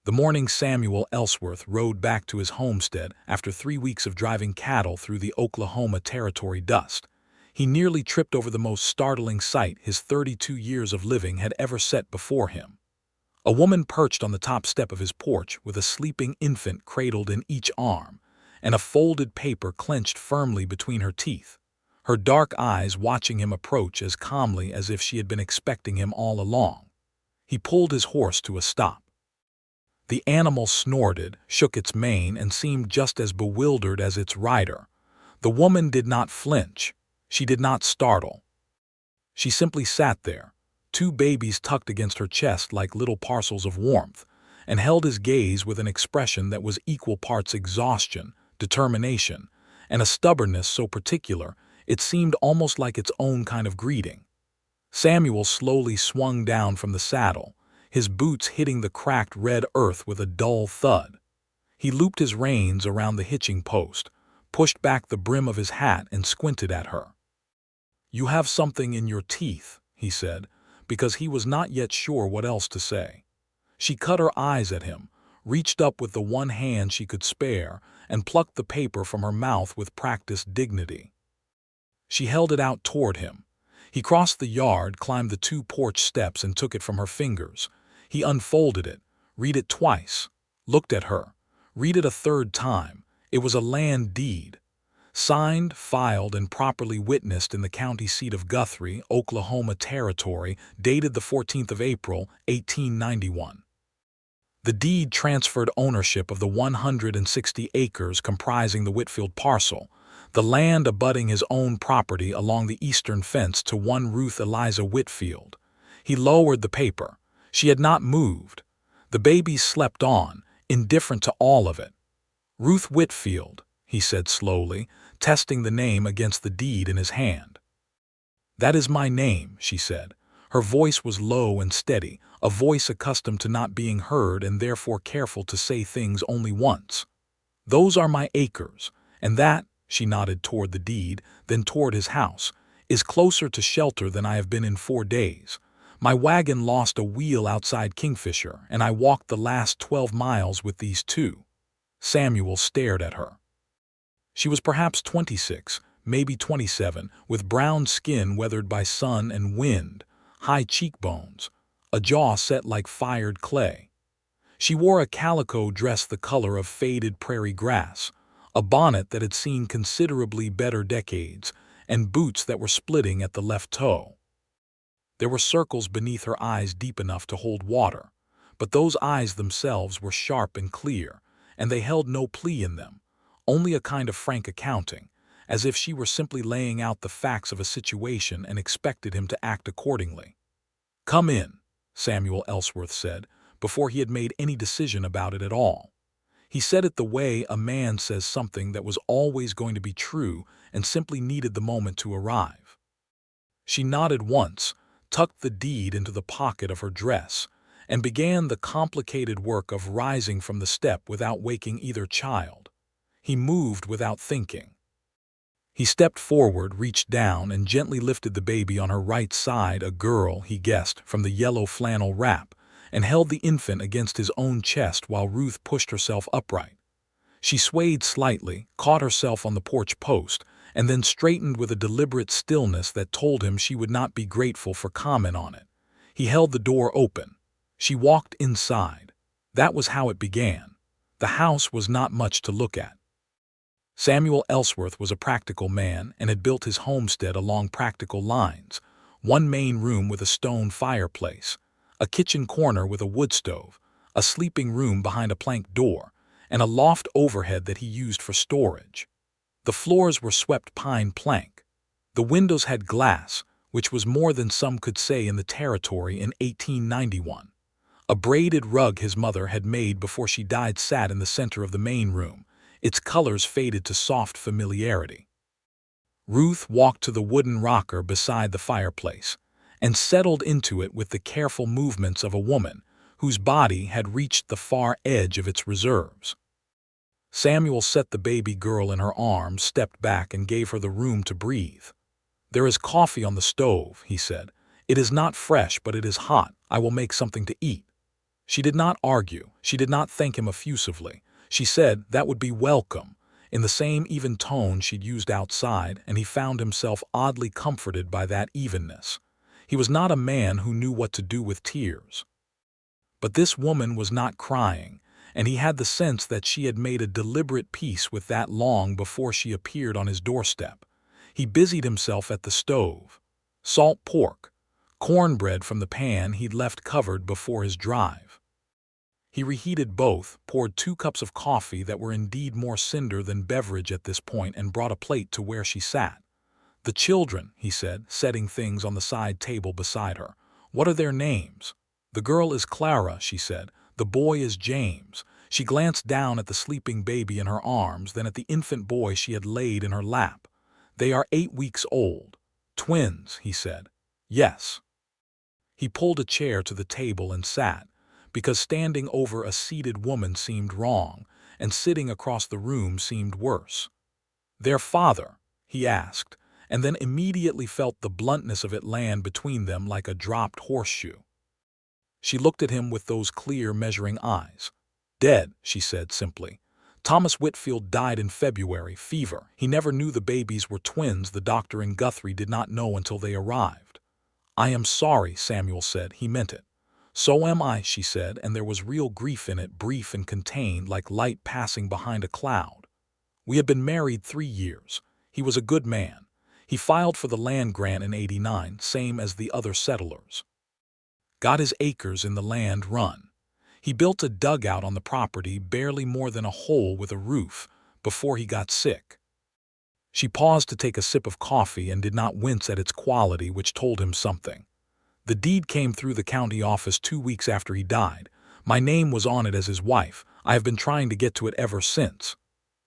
The morning Samuel Ellsworth rode back to his homestead after 3 weeks of driving cattle through the Oklahoma Territory dust. He nearly tripped over the most startling sight his 32 years of living had ever set before him. A woman perched on the top step of his porch with a sleeping infant cradled in each arm, and a folded paper clenched firmly between her teeth, her dark eyes watching him approach as calmly as if she had been expecting him all along. He pulled his horse to a stop. The animal snorted, shook its mane, and seemed just as bewildered as its rider. The woman did not flinch. She did not startle. She simply sat there, two babies tucked against her chest like little parcels of warmth, and held his gaze with an expression that was equal parts exhaustion, determination, and a stubbornness so particular it seemed almost like its own kind of greeting. Samuel slowly swung down from the saddle, his boots hitting the cracked red earth with a dull thud. He looped his reins around the hitching post, pushed back the brim of his hat, and squinted at her. "You have something in your teeth," he said, because he was not yet sure what else to say. She cut her eyes at him, reached up with the one hand she could spare, and plucked the paper from her mouth with practiced dignity. She held it out toward him. He crossed the yard, climbed the 2 porch steps, and took it from her fingers. He unfolded it, read it twice, looked at her, read it a third time. It was a land deed. Signed, filed, and properly witnessed in the county seat of Guthrie, Oklahoma Territory, dated the 14th of April, 1891. The deed transferred ownership of the 160 acres comprising the Whitfield parcel, the land abutting his own property along the eastern fence, to one Ruth Eliza Whitfield. He lowered the paper. She had not moved. The babies slept on, indifferent to all of it. "Ruth Whitfield," he said slowly, testing the name against the deed in his hand. "That is my name," she said. Her voice was low and steady, a voice accustomed to not being heard and therefore careful to say things only once. "Those are my acres, and that," she nodded toward the deed, then toward his house, "is closer to shelter than I have been in 4 days. My wagon lost a wheel outside Kingfisher, and I walked the last 12 miles with these 2. Samuel stared at her. She was perhaps 26, maybe 27, with brown skin weathered by sun and wind, high cheekbones, a jaw set like fired clay. She wore a calico dress the color of faded prairie grass, a bonnet that had seen considerably better decades, and boots that were splitting at the left toe. There were circles beneath her eyes deep enough to hold water, but those eyes themselves were sharp and clear, and they held no plea in them, only a kind of frank accounting, as if she were simply laying out the facts of a situation and expected him to act accordingly. "Come in," Samuel Ellsworth said, before he had made any decision about it at all. He said it the way a man says something that was always going to be true and simply needed the moment to arrive. She nodded once, tucked the deed into the pocket of her dress, and began the complicated work of rising from the step without waking either child. He moved without thinking. He stepped forward, reached down, and gently lifted the baby on her right side, a girl, he guessed, from the yellow flannel wrap, and held the infant against his own chest while Ruth pushed herself upright. She swayed slightly, caught herself on the porch post, and then straightened with a deliberate stillness that told him she would not be grateful for comment on it. He held the door open. She walked inside. That was how it began. The house was not much to look at. Samuel Ellsworth was a practical man and had built his homestead along practical lines: one main room with a stone fireplace, a kitchen corner with a wood stove, a sleeping room behind a plank door, and a loft overhead that he used for storage. The floors were swept pine plank. The windows had glass, which was more than some could say in the territory in 1891. A braided rug his mother had made before she died sat in the center of the main room, its colors faded to soft familiarity. Ruth walked to the wooden rocker beside the fireplace and settled into it with the careful movements of a woman whose body had reached the far edge of its reserves. Samuel set the baby girl in her arms, stepped back, and gave her the room to breathe. "There is coffee on the stove," he said. "It is not fresh, but it is hot. I will make something to eat." She did not argue. She did not thank him effusively. She said that would be welcome, in the same even tone she'd used outside, and he found himself oddly comforted by that evenness. He was not a man who knew what to do with tears. But this woman was not crying, and he had the sense that she had made a deliberate peace with that long before she appeared on his doorstep. He busied himself at the stove. Salt pork, cornbread from the pan he'd left covered before his drive. He reheated both, poured 2 cups of coffee that were indeed more cinder than beverage at this point, and brought a plate to where she sat. "The children," he said, setting things on the side table beside her. "What are their names?" "The girl is Clara," she said. "The boy is James." She glanced down at the sleeping baby in her arms, then at the infant boy she had laid in her lap. "They are 8 weeks old." "Twins," he said. "Yes." He pulled a chair to the table and sat, because standing over a seated woman seemed wrong, and sitting across the room seemed worse. "Their father?" he asked, and then immediately felt the bluntness of it land between them like a dropped horseshoe. She looked at him with those clear, measuring eyes. "Dead," she said simply. "Thomas Whitfield died in February, fever. He never knew the babies were twins. The doctor in Guthrie did not know until they arrived." "I am sorry," Samuel said. "He meant it." "So am I," she said, and there was real grief in it, brief and contained, like light passing behind a cloud. "We had been married 3 years. He was a good man. He filed for the land grant in '89, same as the other settlers. Got his acres in the land run. He built a dugout on the property, barely more than a hole with a roof, before he got sick." She paused to take a sip of coffee and did not wince at its quality, which told him something. "The deed came through the county office 2 weeks after he died. My name was on it as his wife. I have been trying to get to it ever since."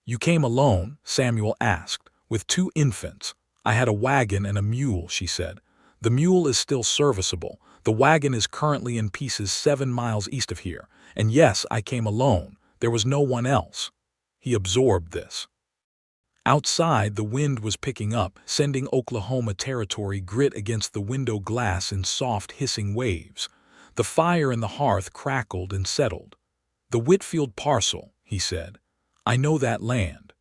"You came alone?" Samuel asked. "With 2 infants. I had a wagon and a mule," she said. "The mule is still serviceable. The wagon is currently in pieces 7 miles east of here. And yes, I came alone. There was no one else." He absorbed this. Outside, the wind was picking up, sending Oklahoma Territory grit against the window glass in soft, hissing waves. The fire in the hearth crackled and settled. "The Whitfield parcel," he said. "I know that land.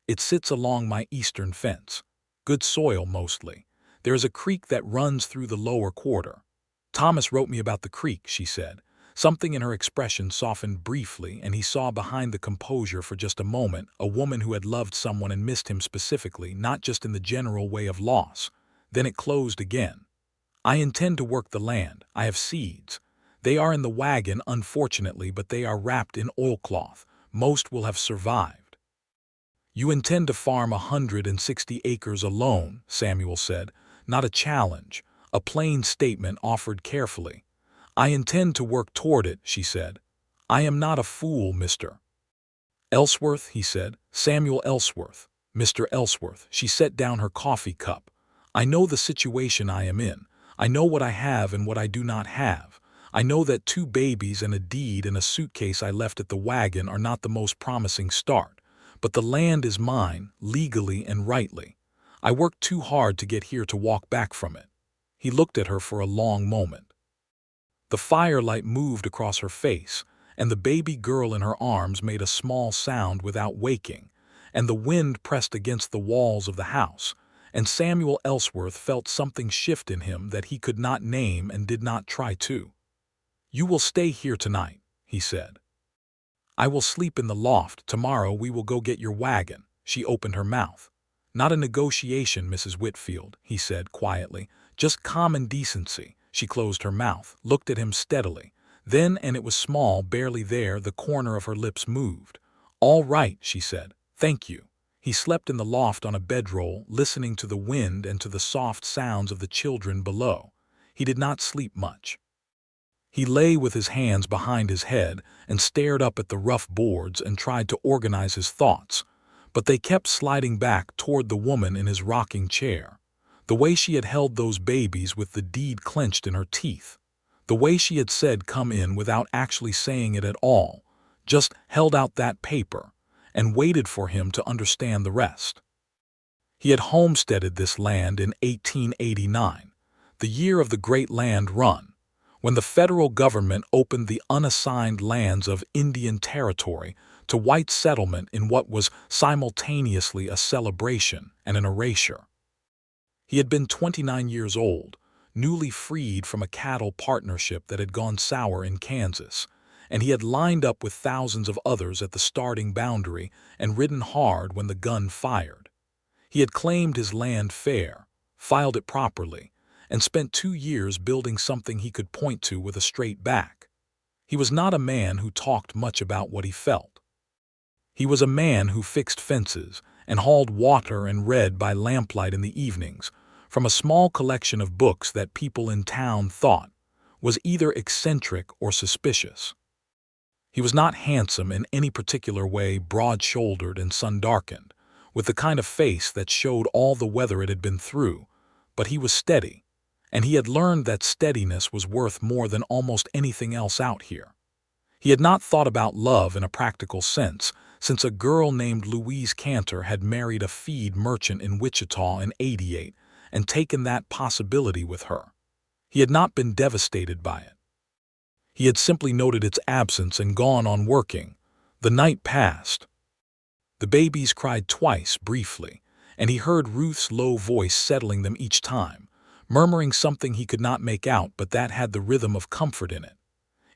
It sits along my eastern fence. Good soil, mostly. There is a creek that runs through the lower quarter." "Thomas wrote me about the creek," she said. Something in her expression softened briefly, and he saw behind the composure for just a moment a woman who had loved someone and missed him specifically, not just in the general way of loss. Then it closed again. "I intend to work the land. I have seeds. They are in the wagon, unfortunately, but they are wrapped in oilcloth. Most will have survived." "You intend to farm 160 acres alone," Samuel said. Not a challenge, a plain statement offered carefully. "I intend to work toward it," she said. "I am not a fool, Mr. Ellsworth," he said. "Samuel Ellsworth. Mr. Ellsworth." She set down her coffee cup. "I know the situation I am in. I know what I have and what I do not have. I know that 2 babies and a deed and a suitcase I left at the wagon are not the most promising start. But the land is mine, legally and rightly. I worked too hard to get here to walk back from it." He looked at her for a long moment. The firelight moved across her face, and the baby girl in her arms made a small sound without waking, and the wind pressed against the walls of the house, and Samuel Ellsworth felt something shift in him that he could not name and did not try to. "You will stay here tonight," he said. "I will sleep in the loft. Tomorrow we will go get your wagon." She opened her mouth. "Not a negotiation, Mrs. Whitfield," he said quietly. "Just common decency." She closed her mouth, looked at him steadily. Then, and it was small, barely there, the corner of her lips moved. "All right," she said. "Thank you." He slept in the loft on a bedroll, listening to the wind and to the soft sounds of the children below. He did not sleep much. He lay with his hands behind his head and stared up at the rough boards and tried to organize his thoughts, but they kept sliding back toward the woman in his rocking chair. The way she had held those babies with the deed clenched in her teeth. The way she had said come in without actually saying it at all, just held out that paper and waited for him to understand the rest. He had homesteaded this land in 1889, the year of the Great Land Run, when the federal government opened the unassigned lands of Indian Territory to white settlement in what was simultaneously a celebration and an erasure. He had been 29 years old, newly freed from a cattle partnership that had gone sour in Kansas, and he had lined up with thousands of others at the starting boundary and ridden hard when the gun fired. He had claimed his land fair, filed it properly, and spent 2 years building something he could point to with a straight back. He was not a man who talked much about what he felt. He was a man who fixed fences and hauled water and read by lamplight in the evenings from a small collection of books that people in town thought was either eccentric or suspicious. He was not handsome in any particular way, broad-shouldered and sun-darkened, with the kind of face that showed all the weather it had been through, but he was steady, and he had learned that steadiness was worth more than almost anything else out here. He had not thought about love in a practical sense, since a girl named Louise Cantor had married a feed merchant in Wichita in '88 and taken that possibility with her. He had not been devastated by it. He had simply noted its absence and gone on working. The night passed. The babies cried twice, briefly, and he heard Ruth's low voice settling them each time, murmuring something he could not make out but that had the rhythm of comfort in it.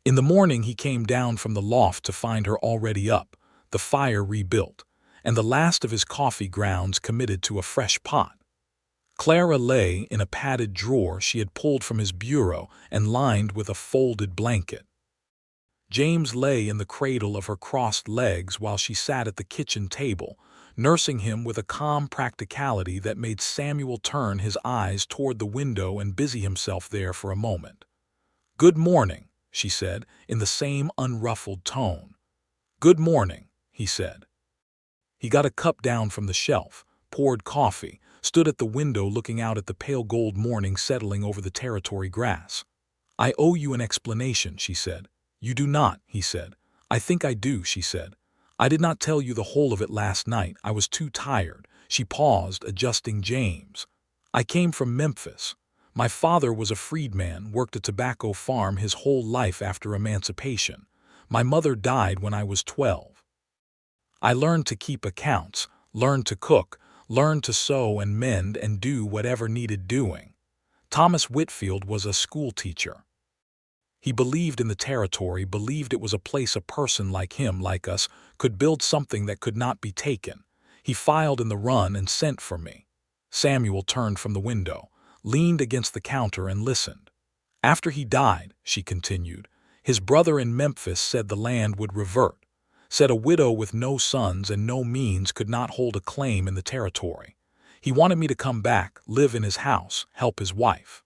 In the morning he came down from the loft to find her already up, the fire rebuilt, and the last of his coffee grounds committed to a fresh pot. Clara lay in a padded drawer she had pulled from his bureau and lined with a folded blanket. James lay in the cradle of her crossed legs while she sat at the kitchen table, nursing him with a calm practicality that made Samuel turn his eyes toward the window and busy himself there for a moment. "Good morning," she said, in the same unruffled tone. "Good morning," he said. He got a cup down from the shelf, poured coffee, stood at the window looking out at the pale gold morning settling over the territory grass. "I owe you an explanation," she said. "You do not," he said. "I think I do," she said. "I did not tell you the whole of it last night. I was too tired." She paused, adjusting James. "I came from Memphis. My father was a freedman, worked a tobacco farm his whole life after emancipation. My mother died when I was 12. I learned to keep accounts, learned to cook, learned to sew and mend and do whatever needed doing. Thomas Whitfield was a school teacher. He believed in the territory, believed it was a place a person like him, like us, could build something that could not be taken. He filed in the run and sent for me." Samuel turned from the window, leaned against the counter and listened. "After he died," she continued, "his brother in Memphis said the land would revert, said a widow with no sons and no means could not hold a claim in the territory. He wanted me to come back, live in his house, help his wife."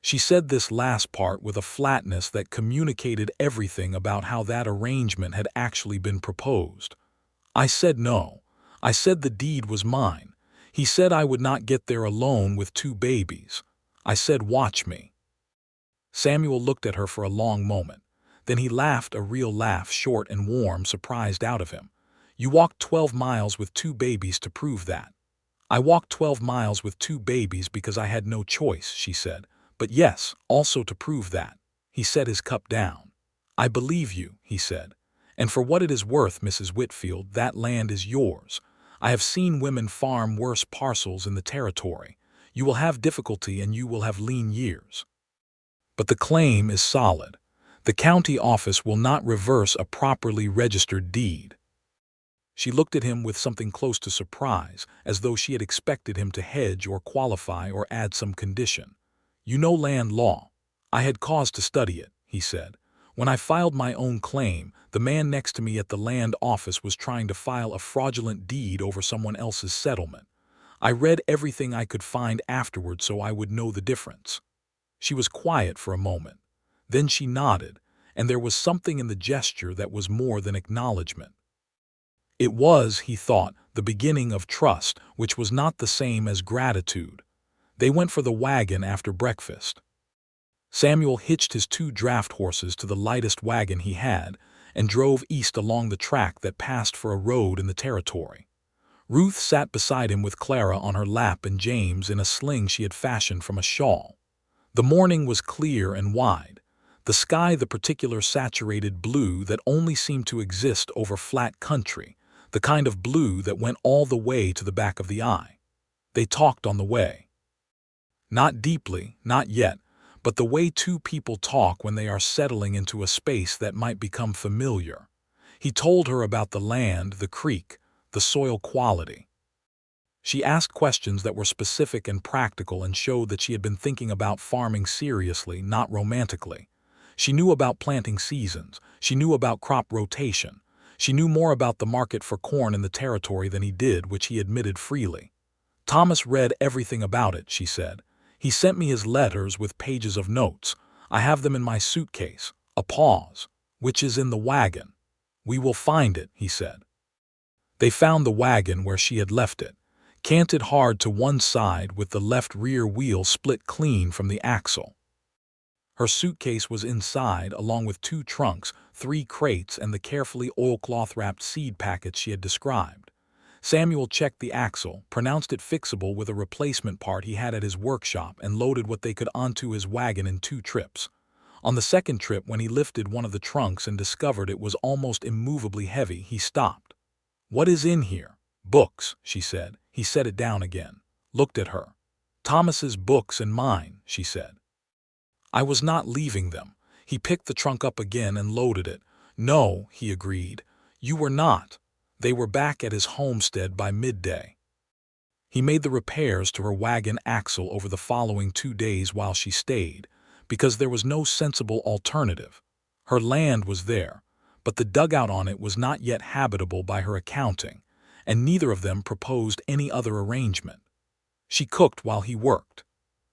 She said this last part with a flatness that communicated everything about how that arrangement had actually been proposed. "I said no. I said the deed was mine. He said I would not get there alone with 2 babies. I said, watch me." Samuel looked at her for a long moment. Then he laughed, a real laugh, short and warm, surprised out of him. "You walked 12 miles with 2 babies to prove that." "I walked 12 miles with 2 babies because I had no choice," she said. "But yes, also to prove that." He set his cup down. "I believe you," he said. "And for what it is worth, Mrs. Whitfield, that land is yours. I have seen women farm worse parcels in the territory. You will have difficulty and you will have lean years. But the claim is solid. The county office will not reverse a properly registered deed." She looked at him with something close to surprise, as though she had expected him to hedge or qualify or add some condition. "You know land law." "I had cause to study it," he said. "When I filed my own claim, the man next to me at the land office was trying to file a fraudulent deed over someone else's settlement. I read everything I could find afterward so I would know the difference." She was quiet for a moment. Then she nodded, and there was something in the gesture that was more than acknowledgement. It was, he thought, the beginning of trust, which was not the same as gratitude. They went for the wagon after breakfast. Samuel hitched his 2 draft horses to the lightest wagon he had and drove east along the track that passed for a road in the territory. Ruth sat beside him with Clara on her lap and James in a sling she had fashioned from a shawl. The morning was clear and wide. The sky the particular saturated blue that only seemed to exist over flat country, the kind of blue that went all the way to the back of the eye. They talked on the way. Not deeply, not yet, but the way two people talk when they are settling into a space that might become familiar. He told her about the land, the creek, the soil quality. She asked questions that were specific and practical and showed that she had been thinking about farming seriously, not romantically. She knew about planting seasons. She knew about crop rotation. She knew more about the market for corn in the territory than he did, which he admitted freely. Thomas read everything about it, she said. He sent me his letters with pages of notes. I have them in my suitcase. A pause. Which is in the wagon. We will find it, he said. They found the wagon where she had left it, canted hard to one side with the left rear wheel split clean from the axle. Her suitcase was inside, along with 2 trunks, 3 crates, and the carefully oilcloth-wrapped seed packets she had described. Samuel checked the axle, pronounced it fixable with a replacement part he had at his workshop, and loaded what they could onto his wagon in 2 trips. On the second trip, when he lifted one of the trunks and discovered it was almost immovably heavy, he stopped. "What is in here?" "Books," she said. He set it down again, looked at her. "Thomas's books and mine," she said. "I was not leaving them." He picked the trunk up again and loaded it. "No," he agreed. "You were not." They were back at his homestead by midday. He made the repairs to her wagon axle over the following 2 days while she stayed, because there was no sensible alternative. Her land was there, but the dugout on it was not yet habitable by her accounting, and neither of them proposed any other arrangement. She cooked while he worked.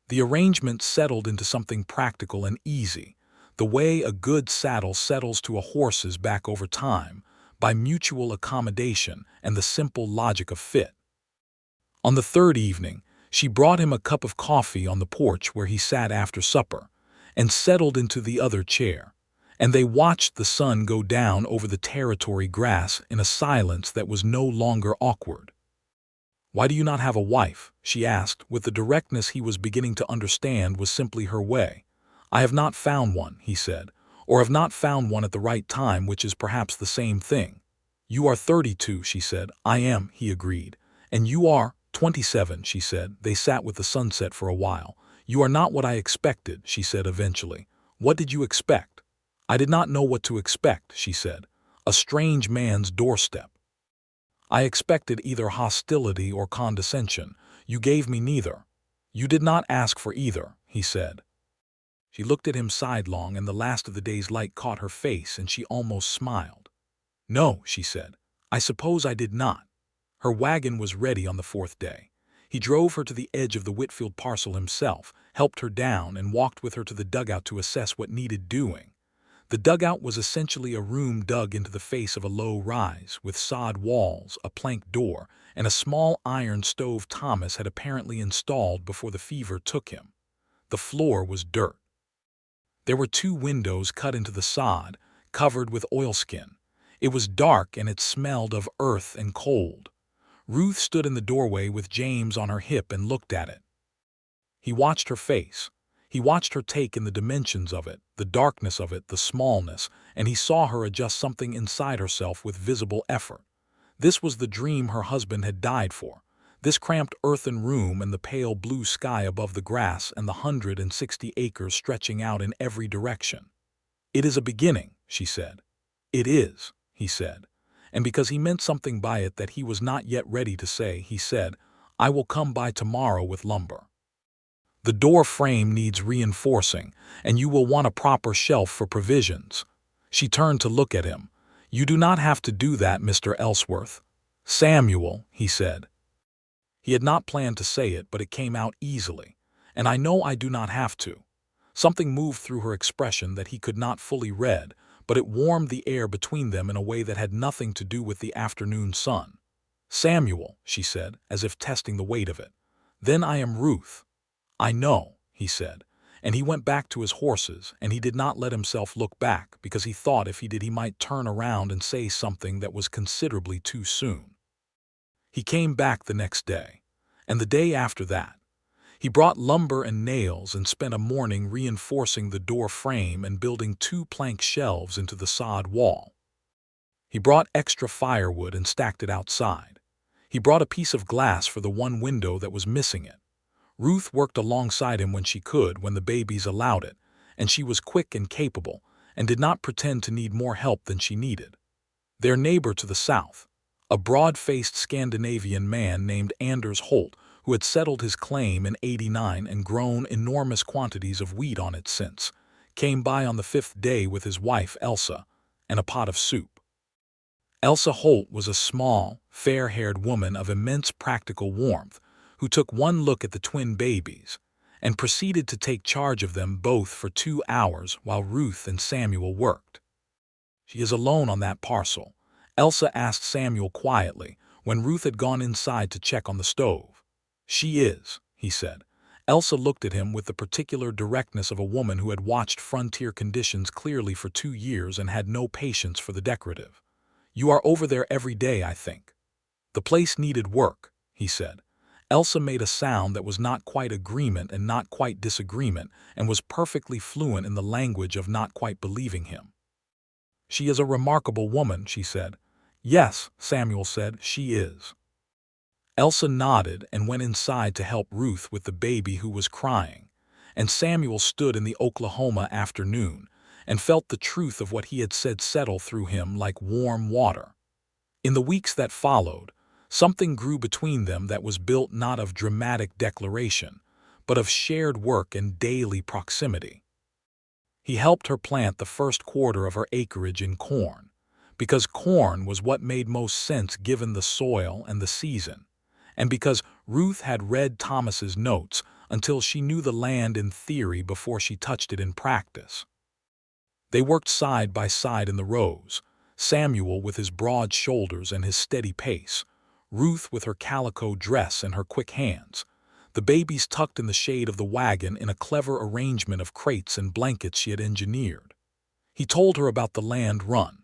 The arrangement settled into something practical and easy, the way a good saddle settles to a horse's back over time, by mutual accommodation and the simple logic of fit. On the 3rd evening, she brought him a cup of coffee on the porch where he sat after supper, and settled into the other chair, and they watched the sun go down over the territory grass in a silence that was no longer awkward. "Why do you not have a wife?" she asked, with the directness he was beginning to understand was simply her way. "I have not found one," he said, "or have not found one at the right time, which is perhaps the same thing." "You are 32, she said. "I am," he agreed. "And you are 27, she said. They sat with the sunset for a while. "You are not what I expected," she said eventually. "What did you expect?" "I did not know what to expect," she said. "A strange man's doorstep. I expected either hostility or condescension. You gave me neither." "You did not ask for either," he said. She looked at him sidelong, and the last of the day's light caught her face, and she almost smiled. "No," she said. "I suppose I did not." Her wagon was ready on the 4th day. He drove her to the edge of the Whitfield parcel himself, helped her down, and walked with her to the dugout to assess what needed doing. The dugout was essentially a room dug into the face of a low rise, with sod walls, a plank door, and a small iron stove Thomas had apparently installed before the fever took him. The floor was dirt. There were 2 windows cut into the sod, covered with oilskin. It was dark, and it smelled of earth and cold. Ruth stood in the doorway with James on her hip and looked at it. He watched her face. He watched her take in the dimensions of it, the darkness of it, the smallness, and he saw her adjust something inside herself with visible effort. This was the dream her husband had died for, this cramped earthen room and the pale blue sky above the grass and the 160 acres stretching out in every direction. "It is a beginning," she said. "It is," he said. And because he meant something by it that he was not yet ready to say, he said, "I will come by tomorrow with lumber. The door frame needs reinforcing, and you will want a proper shelf for provisions." She turned to look at him. "You do not have to do that, Mr. Ellsworth." "Samuel," he said. He had not planned to say it, but it came out easily. "And I know I do not have to." Something moved through her expression that he could not fully read, but it warmed the air between them in a way that had nothing to do with the afternoon sun. "Samuel," she said, as if testing the weight of it. "Then I am Ruth." "I know," he said, and he went back to his horses, and he did not let himself look back, because he thought if he did he might turn around and say something that was considerably too soon. He came back the next day, and the day after that. He brought lumber and nails and spent a morning reinforcing the door frame and building 2 plank shelves into the sod wall. He brought extra firewood and stacked it outside. He brought a piece of glass for the one window that was missing it. Ruth worked alongside him when she could, when the babies allowed it, and she was quick and capable, and did not pretend to need more help than she needed. Their neighbor to the south, a broad-faced Scandinavian man named Anders Holt, who had settled his claim in '89 and grown enormous quantities of wheat on it since, came by on the 5th day with his wife Elsa and a pot of soup. Elsa Holt was a small, fair-haired woman of immense practical warmth who took one look at the twin babies and proceeded to take charge of them both for 2 hours while Ruth and Samuel worked. "She is alone on that parcel?" Elsa asked Samuel quietly when Ruth had gone inside to check on the stove. "She is," he said. Elsa looked at him with the particular directness of a woman who had watched frontier conditions clearly for 2 years and had no patience for the decorative. "You are over there every day, I think." "The place needed work," he said. Elsa made a sound that was not quite agreement and not quite disagreement, and was perfectly fluent in the language of not quite believing him. "She is a remarkable woman," she said. "Yes," Samuel said, "she is." Elsa nodded and went inside to help Ruth with the baby who was crying, and Samuel stood in the Oklahoma afternoon and felt the truth of what he had said settle through him like warm water. In the weeks that followed, something grew between them that was built not of dramatic declaration, but of shared work and daily proximity. He helped her plant the first quarter of her acreage in corn, because corn was what made most sense given the soil and the season, and because Ruth had read Thomas's notes until she knew the land in theory before she touched it in practice. They worked side by side in the rows, Samuel with his broad shoulders and his steady pace, Ruth with her calico dress and her quick hands, the babies tucked in the shade of the wagon in a clever arrangement of crates and blankets she had engineered. He told her about the land run,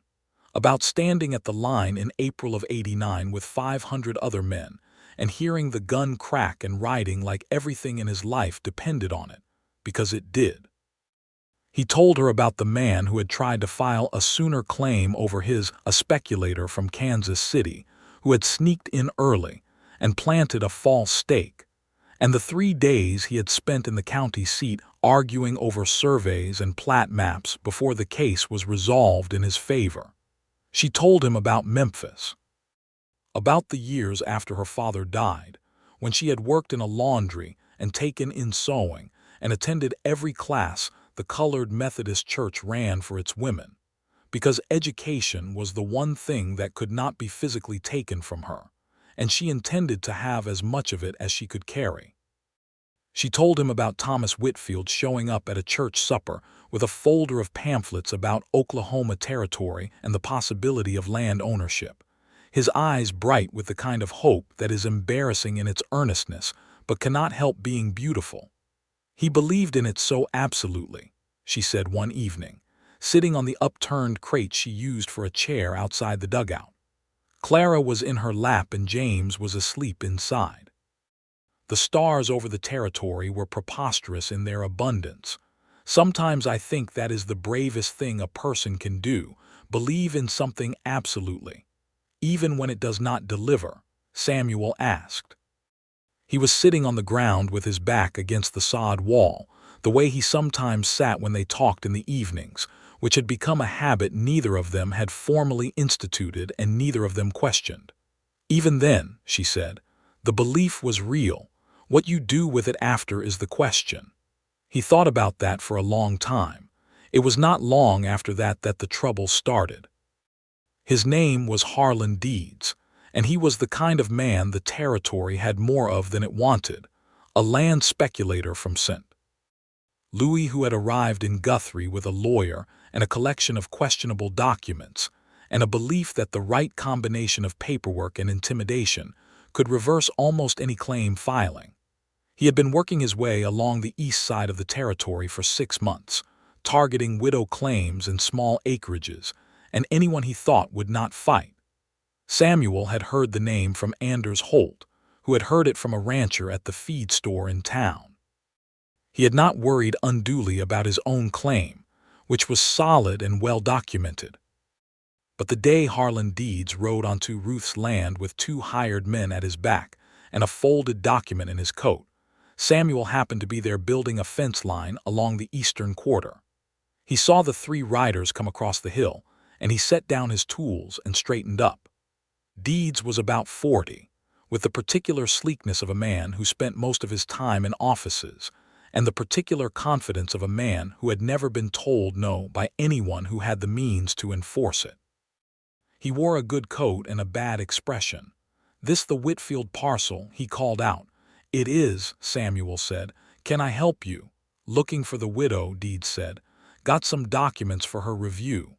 about standing at the line in April of '89 with 500 other men, and hearing the gun crack and riding like everything in his life depended on it, because it did. He told her about the man who had tried to file a sooner claim over a speculator from Kansas City, who had sneaked in early and planted a false stake, and the 3 days he had spent in the county seat arguing over surveys and plat maps before the case was resolved in his favor. She told him about Memphis, about the years after her father died, when she had worked in a laundry and taken in sewing and attended every class the colored Methodist Church ran for its women, because education was the one thing that could not be physically taken from her, and she intended to have as much of it as she could carry. She told him about Thomas Whitfield showing up at a church supper with a folder of pamphlets about Oklahoma Territory and the possibility of land ownership, his eyes bright with the kind of hope that is embarrassing in its earnestness but cannot help being beautiful. He believed in it so absolutely, she said one evening, sitting on the upturned crate she used for a chair outside the dugout. Clara was in her lap and James was asleep inside. The stars over the territory were preposterous in their abundance. Sometimes I think that is the bravest thing a person can do, believe in something absolutely, even when it does not deliver, Samuel asked. He was sitting on the ground with his back against the sod wall, the way he sometimes sat when they talked in the evenings, which had become a habit neither of them had formally instituted and neither of them questioned. Even then, she said, the belief was real. What you do with it after is the question. He thought about that for a long time. It was not long after that that the trouble started. His name was Harlan Deeds, and he was the kind of man the territory had more of than it wanted, a land speculator from St. Louis who had arrived in Guthrie with a lawyer and a collection of questionable documents, and a belief that the right combination of paperwork and intimidation could reverse almost any claim filing. He had been working his way along the east side of the territory for 6 months, targeting widow claims and small acreages, and anyone he thought would not fight. Samuel had heard the name from Anders Holt, who had heard it from a rancher at the feed store in town. He had not worried unduly about his own claim, which was solid and well documented. But the day Harlan Deeds rode onto Ruth's land with 2 hired men at his back and a folded document in his coat, Samuel happened to be there building a fence line along the eastern quarter. He saw the 3 riders come across the hill, and he set down his tools and straightened up. Deeds was about 40, with the particular sleekness of a man who spent most of his time in offices, and the particular confidence of a man who had never been told no by anyone who had the means to enforce it. He wore a good coat and a bad expression. "This the Whitfield parcel," he called out. "It is," Samuel said. "Can I help you?" "Looking for the widow," Deeds said. "Got some documents for her review."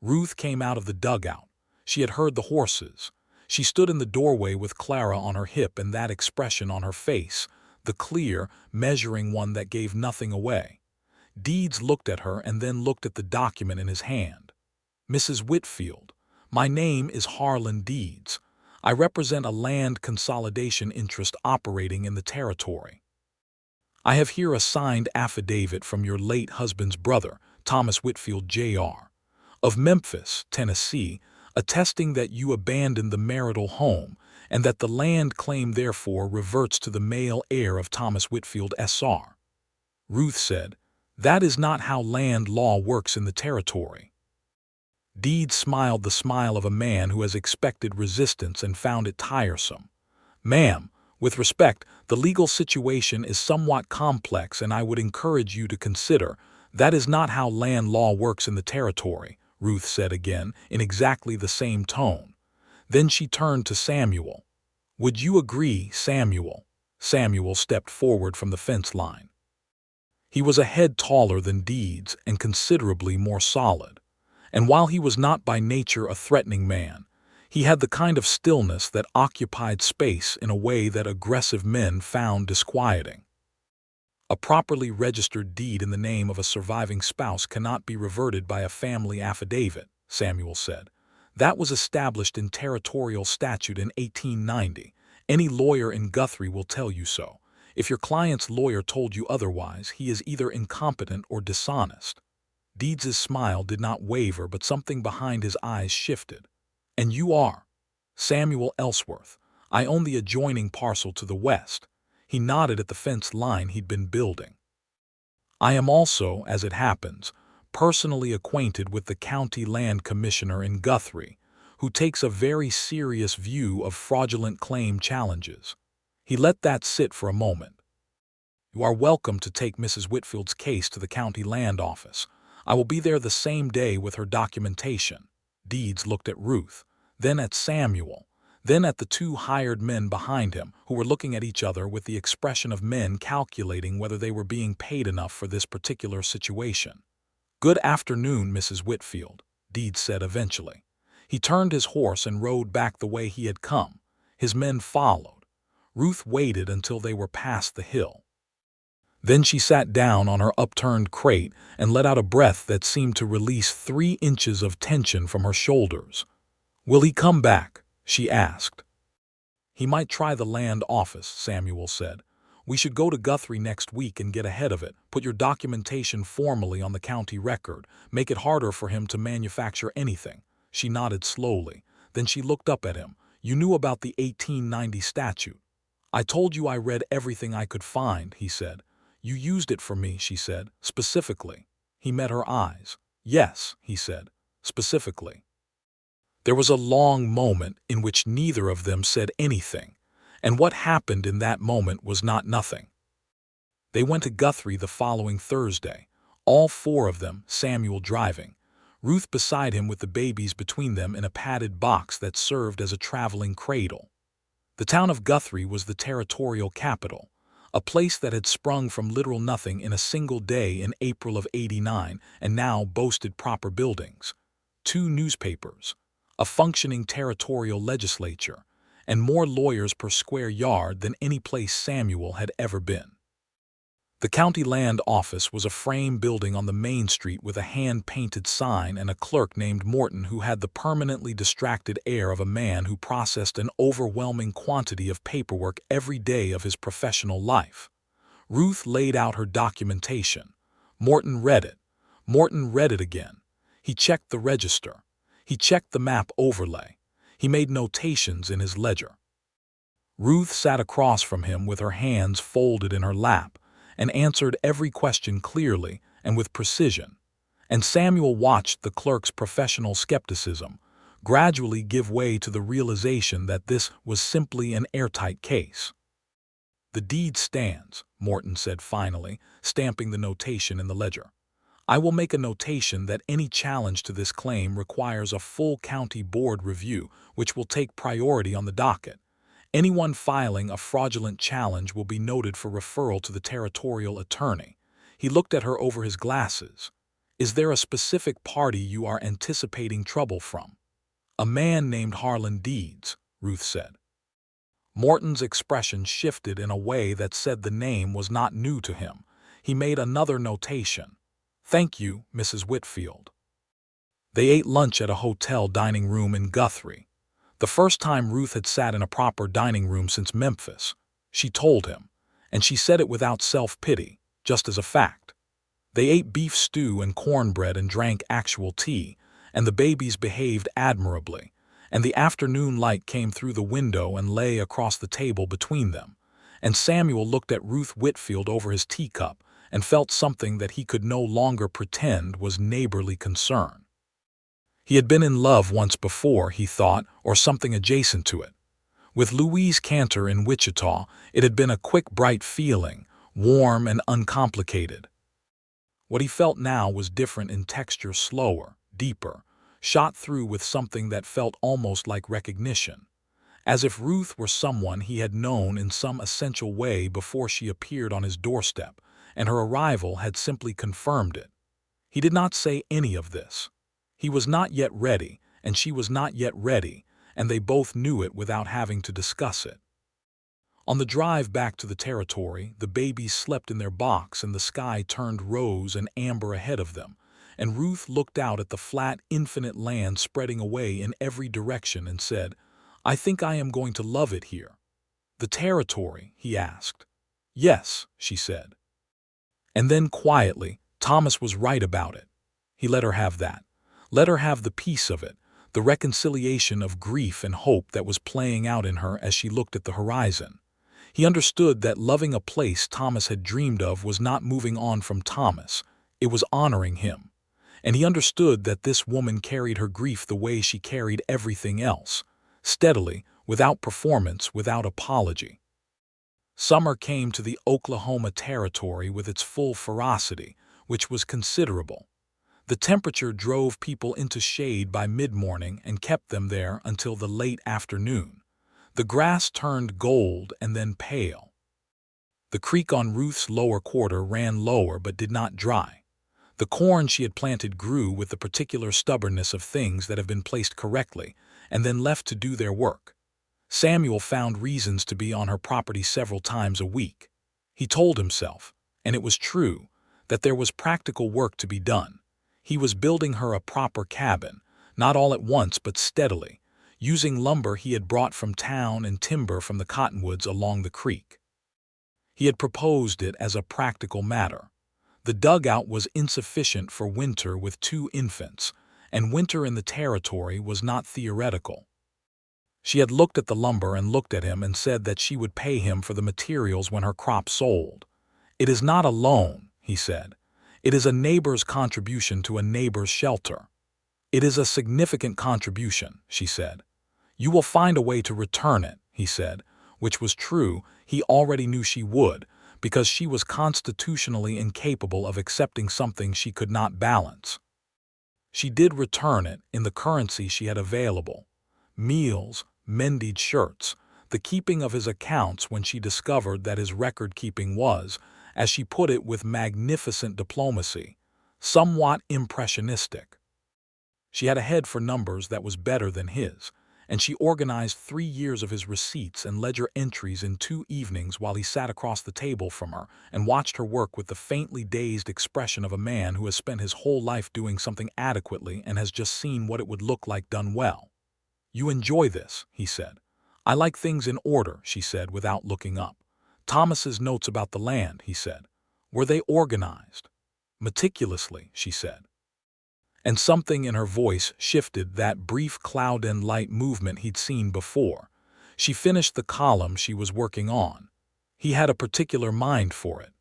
Ruth came out of the dugout. She had heard the horses. She stood in the doorway with Clara on her hip and that expression on her face, the clear, measuring one that gave nothing away. Deeds looked at her and then looked at the document in his hand. "Mrs. Whitfield, my name is Harlan Deeds. I represent a land consolidation interest operating in the territory. I have here a signed affidavit from your late husband's brother, Thomas Whitfield, Jr., of Memphis, Tennessee, attesting that you abandoned the marital home and that the land claim therefore reverts to the male heir of Thomas Whitfield, Sr." Ruth said, "That is not how land law works in the territory." Deeds smiled the smile of a man who has expected resistance and found it tiresome. "Ma'am, with respect, the legal situation is somewhat complex, and I would encourage you to consider that is not how land law works in the territory," Ruth said again, in exactly the same tone. Then she turned to Samuel. "Would you agree, Samuel?" Samuel stepped forward from the fence line. He was a head taller than Deeds and considerably more solid. And while he was not by nature a threatening man, he had the kind of stillness that occupied space in a way that aggressive men found disquieting. "A properly registered deed in the name of a surviving spouse cannot be reverted by a family affidavit," Samuel said. "That was established in territorial statute in 1890. Any lawyer in Guthrie will tell you so. If your client's lawyer told you otherwise, he is either incompetent or dishonest." Deeds's smile did not waver, but something behind his eyes shifted. "And you are?" "Samuel Ellsworth. I own the adjoining parcel to the west." He nodded at the fence line he'd been building. "I am also, as it happens, personally acquainted with the county land commissioner in Guthrie, who takes a very serious view of fraudulent claim challenges." He let that sit for a moment. "You are welcome to take Mrs. Whitfield's case to the county land office. I will be there the same day with her documentation." Deeds looked at Ruth, then at Samuel, then at the 2 hired men behind him, who were looking at each other with the expression of men calculating whether they were being paid enough for this particular situation. "Good afternoon, Mrs. Whitfield," Deeds said eventually. He turned his horse and rode back the way he had come. His men followed. Ruth waited until they were past the hill. Then she sat down on her upturned crate and let out a breath that seemed to release 3 inches of tension from her shoulders. "Will he come back?" she asked. "He might try the land office," Samuel said. "We should go to Guthrie next week and get ahead of it, put your documentation formally on the county record, make it harder for him to manufacture anything." She nodded slowly. Then she looked up at him. "You knew about the 1890 statute." "I told you I read everything I could find," he said. "You used it for me," she said, "specifically." He met her eyes. "Yes," he said, "specifically." There was a long moment in which neither of them said anything, and what happened in that moment was not nothing. They went to Guthrie the following Thursday, all 4 of them, Samuel driving, Ruth beside him with the babies between them in a padded box that served as a traveling cradle. The town of Guthrie was the territorial capital, a place that had sprung from literal nothing in a single day in April of '89 and now boasted proper buildings, 2 newspapers, a functioning territorial legislature, and more lawyers per square yard than any place Samuel had ever been. The county land office was a frame building on the main street with a hand-painted sign and a clerk named Morton who had the permanently distracted air of a man who processed an overwhelming quantity of paperwork every day of his professional life. Ruth laid out her documentation. Morton read it. Morton read it again. He checked the register. He checked the map overlay. He made notations in his ledger. Ruth sat across from him with her hands folded in her lap and answered every question clearly and with precision. And Samuel watched the clerk's professional skepticism gradually give way to the realization that this was simply an airtight case. "The deed stands," Morton said finally, stamping the notation in the ledger. "I will make a notation that any challenge to this claim requires a full county board review, which will take priority on the docket. Anyone filing a fraudulent challenge will be noted for referral to the territorial attorney." He looked at her over his glasses. "Is there a specific party you are anticipating trouble from?" "A man named Harlan Deeds," Ruth said. Morton's expression shifted in a way that said the name was not new to him. He made another notation. "Thank you, Mrs. Whitfield." They ate lunch at a hotel dining room in Guthrie. The first time Ruth had sat in a proper dining room since Memphis. She told him, and she said it without self-pity, just as a fact. They ate beef stew and cornbread and drank actual tea, and the babies behaved admirably, and the afternoon light came through the window and lay across the table between them, and Samuel looked at Ruth Whitfield over his teacup and felt something that he could no longer pretend was neighborly concern. He had been in love once before, he thought, or something adjacent to it. With Louise Cantor in Wichita, it had been a quick, bright feeling, warm and uncomplicated. What he felt now was different in texture, slower, deeper, shot through with something that felt almost like recognition, as if Ruth were someone he had known in some essential way before she appeared on his doorstep, and her arrival had simply confirmed it. He did not say any of this. He was not yet ready, and she was not yet ready, and they both knew it without having to discuss it. On the drive back to the territory, the babies slept in their box and the sky turned rose and amber ahead of them, and Ruth looked out at the flat, infinite land spreading away in every direction and said, "I think I am going to love it here." "The territory?" he asked. "Yes," she said. And then quietly, Thomas was right about it. He let her have that. Let her have the peace of it, the reconciliation of grief and hope that was playing out in her as she looked at the horizon. He understood that loving a place Thomas had dreamed of was not moving on from Thomas, it was honoring him. And he understood that this woman carried her grief the way she carried everything else, steadily, without performance, without apology. Summer came to the Oklahoma territory with its full ferocity, which was considerable. The temperature drove people into shade by mid-morning and kept them there until the late afternoon. The grass turned gold and then pale. The creek on Ruth's lower quarter ran lower but did not dry. The corn she had planted grew with the particular stubbornness of things that have been placed correctly and then left to do their work. Samuel found reasons to be on her property several times a week. He told himself, and it was true, that there was practical work to be done. He was building her a proper cabin, not all at once but steadily, using lumber he had brought from town and timber from the cottonwoods along the creek. He had proposed it as a practical matter. The dugout was insufficient for winter with 2 infants, and winter in the territory was not theoretical. She had looked at the lumber and looked at him and said that she would pay him for the materials when her crop sold. "It is not a loan," he said. "It is a neighbor's contribution to a neighbor's shelter." "It is a significant contribution," she said. "You will find a way to return it," he said, which was true. He already knew she would, because she was constitutionally incapable of accepting something she could not balance. She did return it in the currency she had available: meals, mended shirts, the keeping of his accounts when she discovered that his record-keeping was, as she put it with magnificent diplomacy, somewhat impressionistic. She had a head for numbers that was better than his, and she organized 3 years of his receipts and ledger entries in 2 evenings while he sat across the table from her and watched her work with the faintly dazed expression of a man who has spent his whole life doing something adequately and has just seen what it would look like done well. "You enjoy this," he said. "I like things in order," she said without looking up. Thomas's notes about the land, he said. Were they organized? Meticulously, she said. And something in her voice shifted, that brief cloud and light movement he'd seen before. She finished the column she was working on. He had a particular mind for it.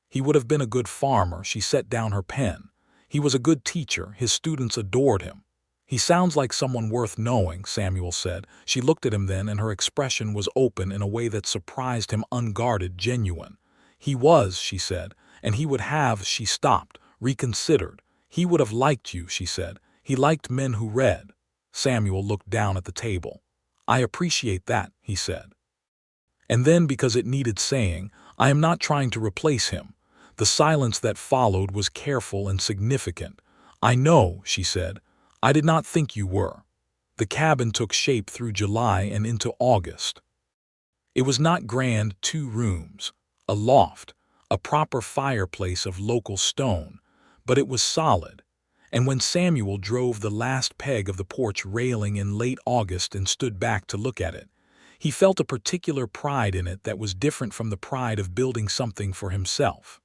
He would have been a good farmer. She set down her pen. He was a good teacher. His students adored him. He sounds like someone worth knowing, Samuel said. She looked at him then, and her expression was open in a way that surprised him, unguarded, genuine. He was, she said, and he would have, she stopped, reconsidered. He would have liked you, she said. He liked men who read. Samuel looked down at the table. I appreciate that, he said. And then, because it needed saying, I am not trying to replace him. The silence that followed was careful and significant. I know, she said. I did not think you were. The cabin took shape through July and into August. It was not grand, 2 rooms, a loft, a proper fireplace of local stone, but it was solid. And when Samuel drove the last peg of the porch railing in late August and stood back to look at it, he felt a particular pride in it that was different from the pride of building something for himself.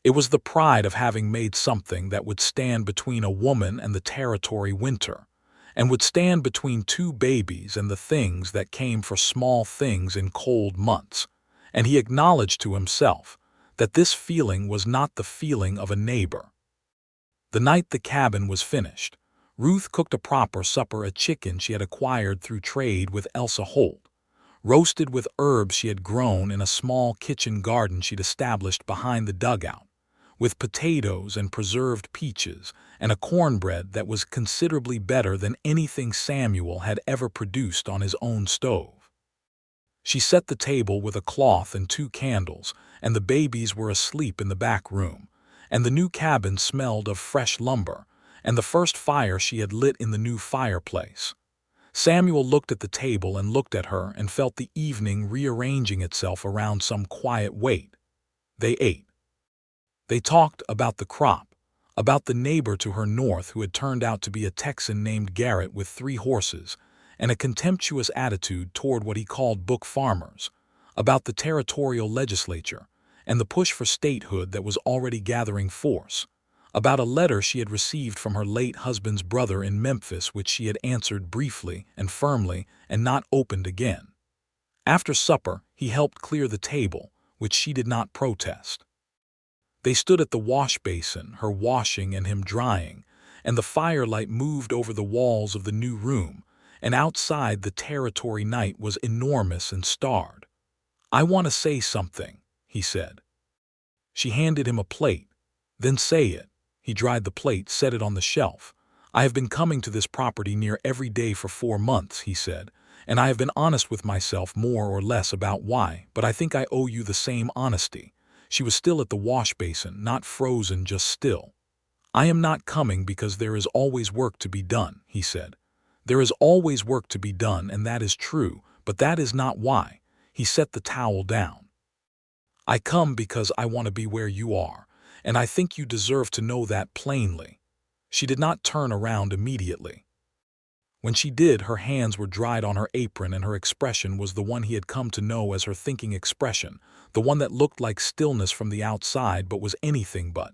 It was the pride of having made something that would stand between a woman and the territory winter, and would stand between 2 babies and the things that came for small things in cold months. And he acknowledged to himself that this feeling was not the feeling of a neighbor. The night the cabin was finished, Ruth cooked a proper supper, a chicken she had acquired through trade with Elsa Holt, roasted with herbs she had grown in a small kitchen garden she'd established behind the dugout, with potatoes and preserved peaches, and a cornbread that was considerably better than anything Samuel had ever produced on his own stove. She set the table with a cloth and 2 candles, and the babies were asleep in the back room, and the new cabin smelled of fresh lumber, and the first fire she had lit in the new fireplace. Samuel looked at the table and looked at her and felt the evening rearranging itself around some quiet weight. They ate. They talked about the crop, about the neighbor to her north who had turned out to be a Texan named Garrett with 3 horses, and a contemptuous attitude toward what he called book farmers, about the territorial legislature, and the push for statehood that was already gathering force, about a letter she had received from her late husband's brother in Memphis which she had answered briefly and firmly and not opened again. After supper, he helped clear the table, which she did not protest. They stood at the wash basin, her washing and him drying, and the firelight moved over the walls of the new room, and outside the territory night was enormous and starred. I want to say something, he said. She handed him a plate. Then say it. He dried the plate, set it on the shelf. I have been coming to this property near every day for 4 months, he said, and I have been honest with myself more or less about why, but I think I owe you the same honesty. She was still at the wash basin, not frozen, just still. I am not coming because there is always work to be done, he said. There is always work to be done, and that is true, but that is not why. He set the towel down. I come because I want to be where you are, and I think you deserve to know that plainly. She did not turn around immediately. When she did, her hands were dried on her apron, and her expression was the one he had come to know as her thinking expression, the one that looked like stillness from the outside but was anything but.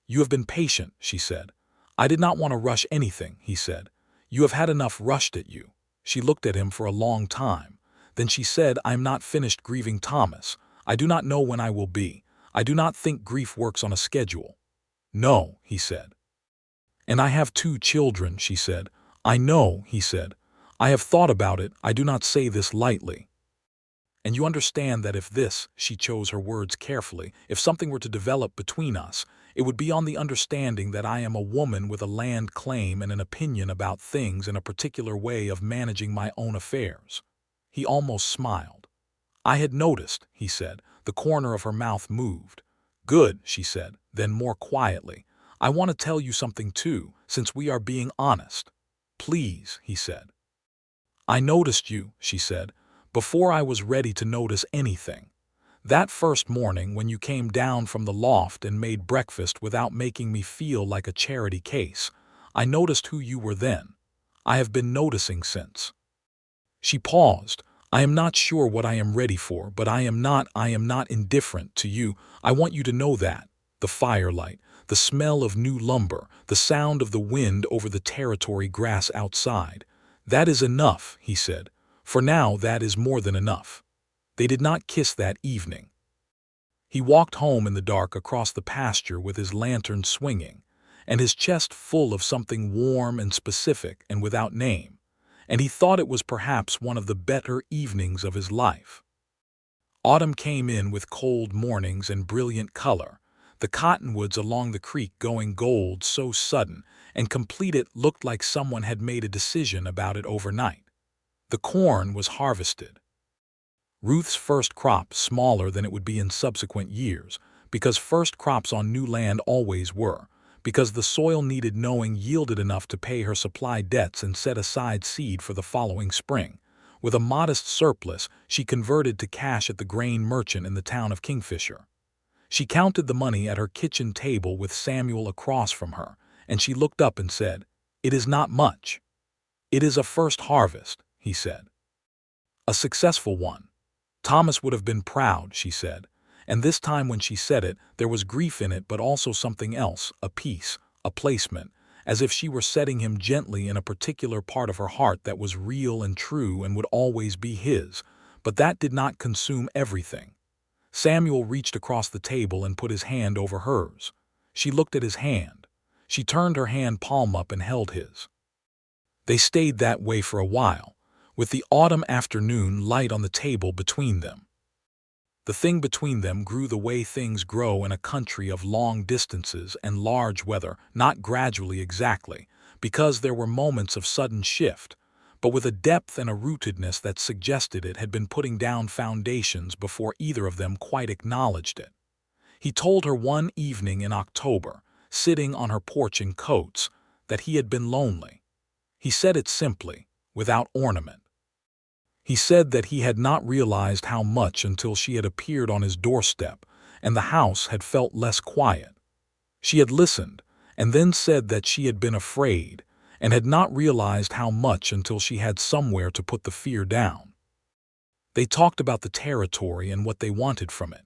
You have been patient, she said. I did not want to rush anything, he said. You have had enough rushed at you. She looked at him for a long time. Then she said, I am not finished grieving Thomas. I do not know when I will be. I do not think grief works on a schedule. No, he said. And I have 2 children, she said. I know, he said. I have thought about it. I do not say this lightly. And you understand that if this, she chose her words carefully, if something were to develop between us, it would be on the understanding that I am a woman with a land claim and an opinion about things and a particular way of managing my own affairs. He almost smiled. I had noticed, he said. The corner of her mouth moved. Good, she said, then more quietly. I want to tell you something too, since we are being honest. Please, he said. I noticed you, she said, before I was ready to notice anything. That first morning when you came down from the loft and made breakfast without making me feel like a charity case, I noticed who you were then. I have been noticing since. She paused. I am not sure what I am ready for, but I am not indifferent to you. I want you to know that. The firelight, the smell of new lumber, the sound of the wind over the territory grass outside. That is enough, he said. For now, that is more than enough. They did not kiss that evening. He walked home in the dark across the pasture with his lantern swinging, and his chest full of something warm and specific and without name, and he thought it was perhaps one of the better evenings of his life. Autumn came in with cold mornings and brilliant color, the cottonwoods along the creek going gold so sudden and complete it looked like someone had made a decision about it overnight. The corn was harvested. Ruth's first crop smaller than it would be in subsequent years, because first crops on new land always were, because the soil needed knowing yielded enough to pay her supply debts and set aside seed for the following spring. With a modest surplus, she converted to cash at the grain merchant in the town of Kingfisher. She counted the money at her kitchen table with Samuel across from her, and she looked up and said, "It is not much." "It is a first harvest," he said. "A successful one." Thomas would have been proud, she said, and this time when she said it, there was grief in it but also something else, a peace, a placement, as if she were setting him gently in a particular part of her heart that was real and true and would always be his, but that did not consume everything. Samuel reached across the table and put his hand over hers. She looked at his hand. She turned her hand palm up and held his. They stayed that way for a while, with the autumn afternoon light on the table between them. The thing between them grew the way things grow in a country of long distances and large weather, not gradually exactly, because there were moments of sudden shift, but with a depth and a rootedness that suggested it had been putting down foundations before either of them quite acknowledged it. He told her one evening in October, sitting on her porch in Coates, that he had been lonely. He said it simply, without ornament. He said that he had not realized how much until she had appeared on his doorstep and the house had felt less quiet. She had listened and then said that she had been afraid and had not realized how much until she had somewhere to put the fear down. They talked about the territory and what they wanted from it.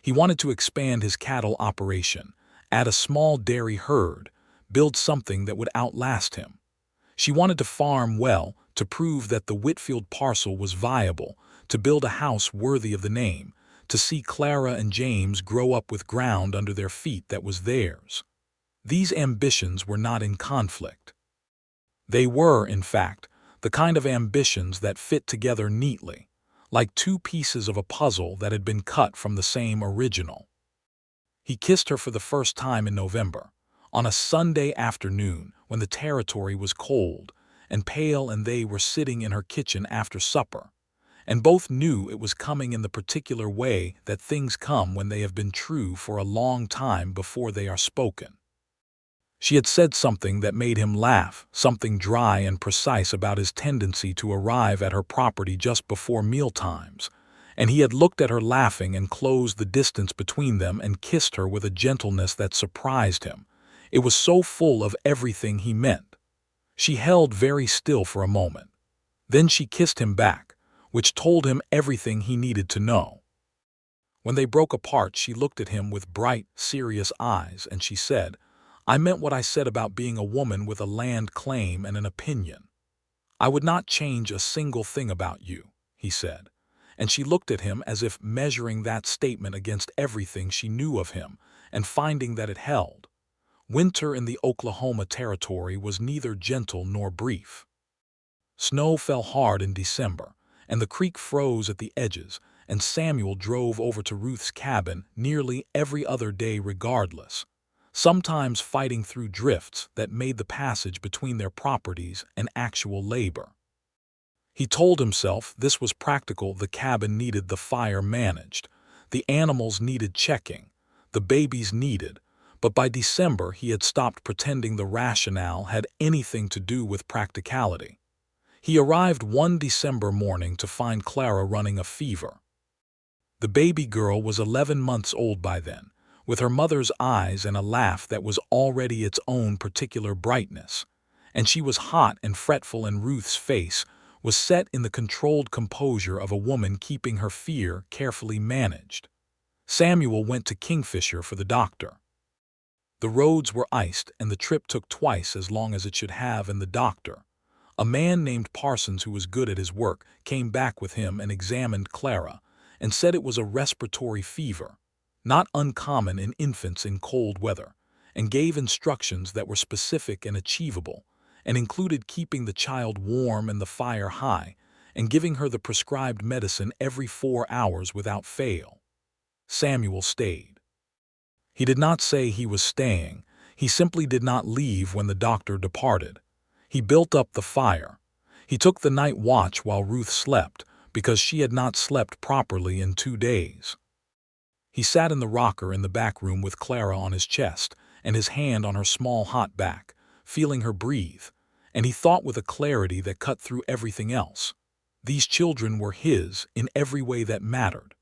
He wanted to expand his cattle operation, add a small dairy herd, build something that would outlast him. She wanted to farm well, to prove that the Whitfield parcel was viable, to build a house worthy of the name, to see Clara and James grow up with ground under their feet that was theirs. These ambitions were not in conflict. They were, in fact, the kind of ambitions that fit together neatly, like two pieces of a puzzle that had been cut from the same original. He kissed her for the first time in November, on a Sunday afternoon when the territory was cold and pale and they were sitting in her kitchen after supper, and both knew it was coming in the particular way that things come when they have been true for a long time before they are spoken. She had said something that made him laugh, something dry and precise about his tendency to arrive at her property just before mealtimes, and he had looked at her laughing and closed the distance between them and kissed her with a gentleness that surprised him. It was so full of everything he meant. She held very still for a moment. Then she kissed him back, which told him everything he needed to know. When they broke apart, she looked at him with bright, serious eyes, and she said, "I meant what I said about being a woman with a land claim and an opinion. I would not change a single thing about you," he said. And she looked at him as if measuring that statement against everything she knew of him and finding that it held. Winter in the Oklahoma Territory was neither gentle nor brief. Snow fell hard in December, and the creek froze at the edges, and Samuel drove over to Ruth's cabin nearly every other day regardless, sometimes fighting through drifts that made the passage between their properties an actual labor. He told himself this was practical. The cabin needed the fire managed, the animals needed checking, the babies needed, but by December he had stopped pretending the rationale had anything to do with practicality. He arrived one December morning to find Clara running a fever. The baby girl was 11 months old by then, with her mother's eyes and a laugh that was already its own particular brightness, and she was hot and fretful, and Ruth's face was set in the controlled composure of a woman keeping her fear carefully managed. Samuel went to Kingfisher for the doctor. The roads were iced, and the trip took twice as long as it should have, and the doctor, a man named Parsons who was good at his work, came back with him and examined Clara, and said it was a respiratory fever, not uncommon in infants in cold weather, and gave instructions that were specific and achievable, and included keeping the child warm and the fire high, and giving her the prescribed medicine every 4 hours without fail. Samuel stayed. He did not say he was staying, he simply did not leave when the doctor departed. He built up the fire. He took the night watch while Ruth slept, because she had not slept properly in 2 days. He sat in the rocker in the back room with Clara on his chest and his hand on her small hot back, feeling her breathe, and he thought with a clarity that cut through everything else. These children were his in every way that mattered.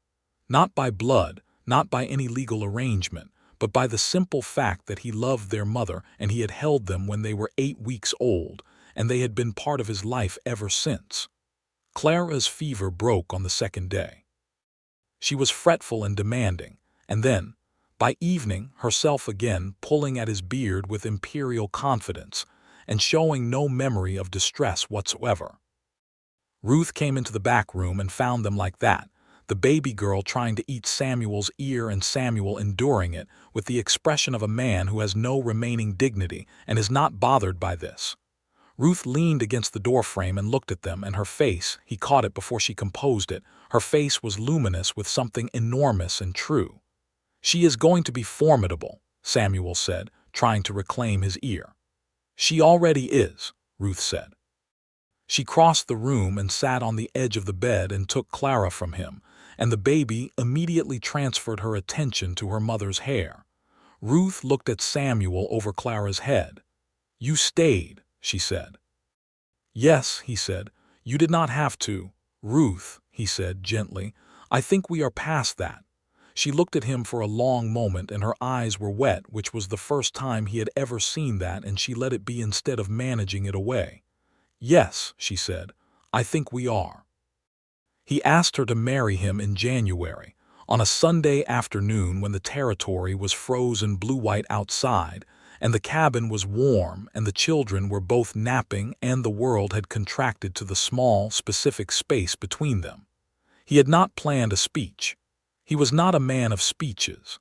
Not by blood, not by any legal arrangement, but by the simple fact that he loved their mother and he had held them when they were 8 weeks old, and they had been part of his life ever since. Clara's fever broke on the 2nd day. She was fretful and demanding, and then, by evening, herself again, pulling at his beard with imperial confidence, and showing no memory of distress whatsoever. Ruth came into the back room and found them like that, the baby girl trying to eat Samuel's ear and Samuel enduring it with the expression of a man who has no remaining dignity and is not bothered by this. Ruth leaned against the doorframe and looked at them, and her face, he caught it before she composed it, her face was luminous with something enormous and true. "She is going to be formidable," Samuel said, trying to reclaim his ear. "She already is," Ruth said. She crossed the room and sat on the edge of the bed and took Clara from him, and the baby immediately transferred her attention to her mother's hair. Ruth looked at Samuel over Clara's head. "You stayed," she said. "Yes," he said. "You did not have to." "Ruth," he said gently, "I think we are past that." She looked at him for a long moment, and her eyes were wet, which was the first time he had ever seen that, and she let it be instead of managing it away. "Yes," she said, "I think we are." He asked her to marry him in January, on a Sunday afternoon when the territory was frozen blue-white outside, and the cabin was warm, and the children were both napping, and the world had contracted to the small, specific space between them. He had not planned a speech. He was not a man of speeches.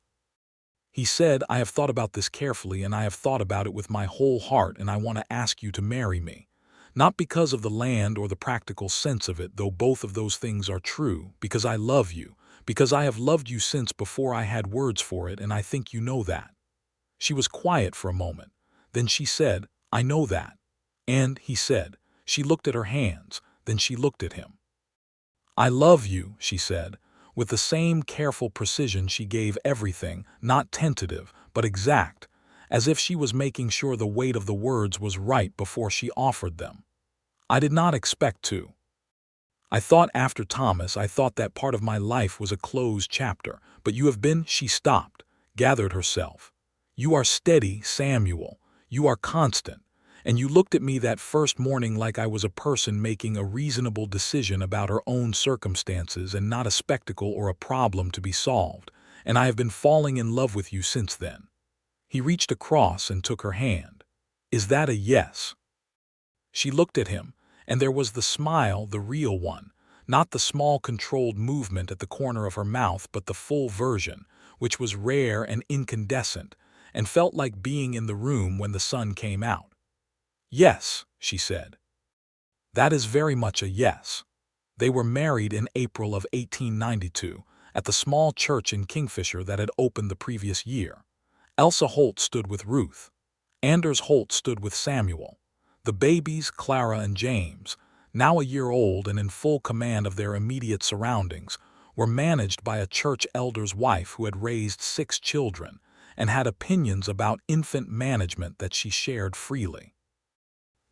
He said, "I have thought about this carefully, and I have thought about it with my whole heart, and I want to ask you to marry me. Not because of the land or the practical sense of it, though both of those things are true, because I love you, because I have loved you since before I had words for it, and I think you know that." She was quiet for a moment. Then she said, "I know that." And, he said, she looked at her hands, then she looked at him. "I love you," she said, with the same careful precision she gave everything, not tentative, but exact, as if she was making sure the weight of the words was right before she offered them. "I did not expect to. I thought after Thomas, I thought that part of my life was a closed chapter, but you have been—" She stopped, gathered herself. "You are steady, Samuel. You are constant. And you looked at me that first morning like I was a person making a reasonable decision about her own circumstances and not a spectacle or a problem to be solved, and I have been falling in love with you since then." He reached across and took her hand. "Is that a yes?" She looked at him, and there was the smile, the real one, not the small controlled movement at the corner of her mouth, but the full version, which was rare and incandescent, and felt like being in the room when the sun came out. "Yes," she said. "That is very much a yes." They were married in April of 1892, at the small church in Kingfisher that had opened the previous year. Elsa Holt stood with Ruth. Anders Holt stood with Samuel. The babies, Clara and James, now a year old and in full command of their immediate surroundings, were managed by a church elder's wife who had raised 6 children and had opinions about infant management that she shared freely.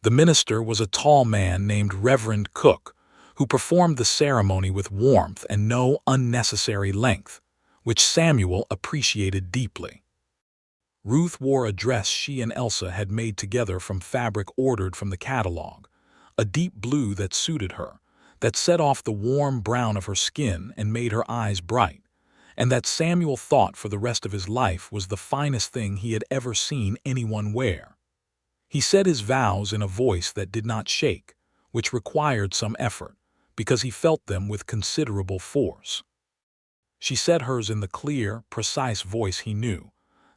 The minister was a tall man named Reverend Cook, who performed the ceremony with warmth and no unnecessary length, which Samuel appreciated deeply. Ruth wore a dress she and Elsa had made together from fabric ordered from the catalog, a deep blue that suited her, that set off the warm brown of her skin and made her eyes bright, and that Samuel thought for the rest of his life was the finest thing he had ever seen anyone wear. He said his vows in a voice that did not shake, which required some effort, because he felt them with considerable force. She said hers in the clear, precise voice he knew,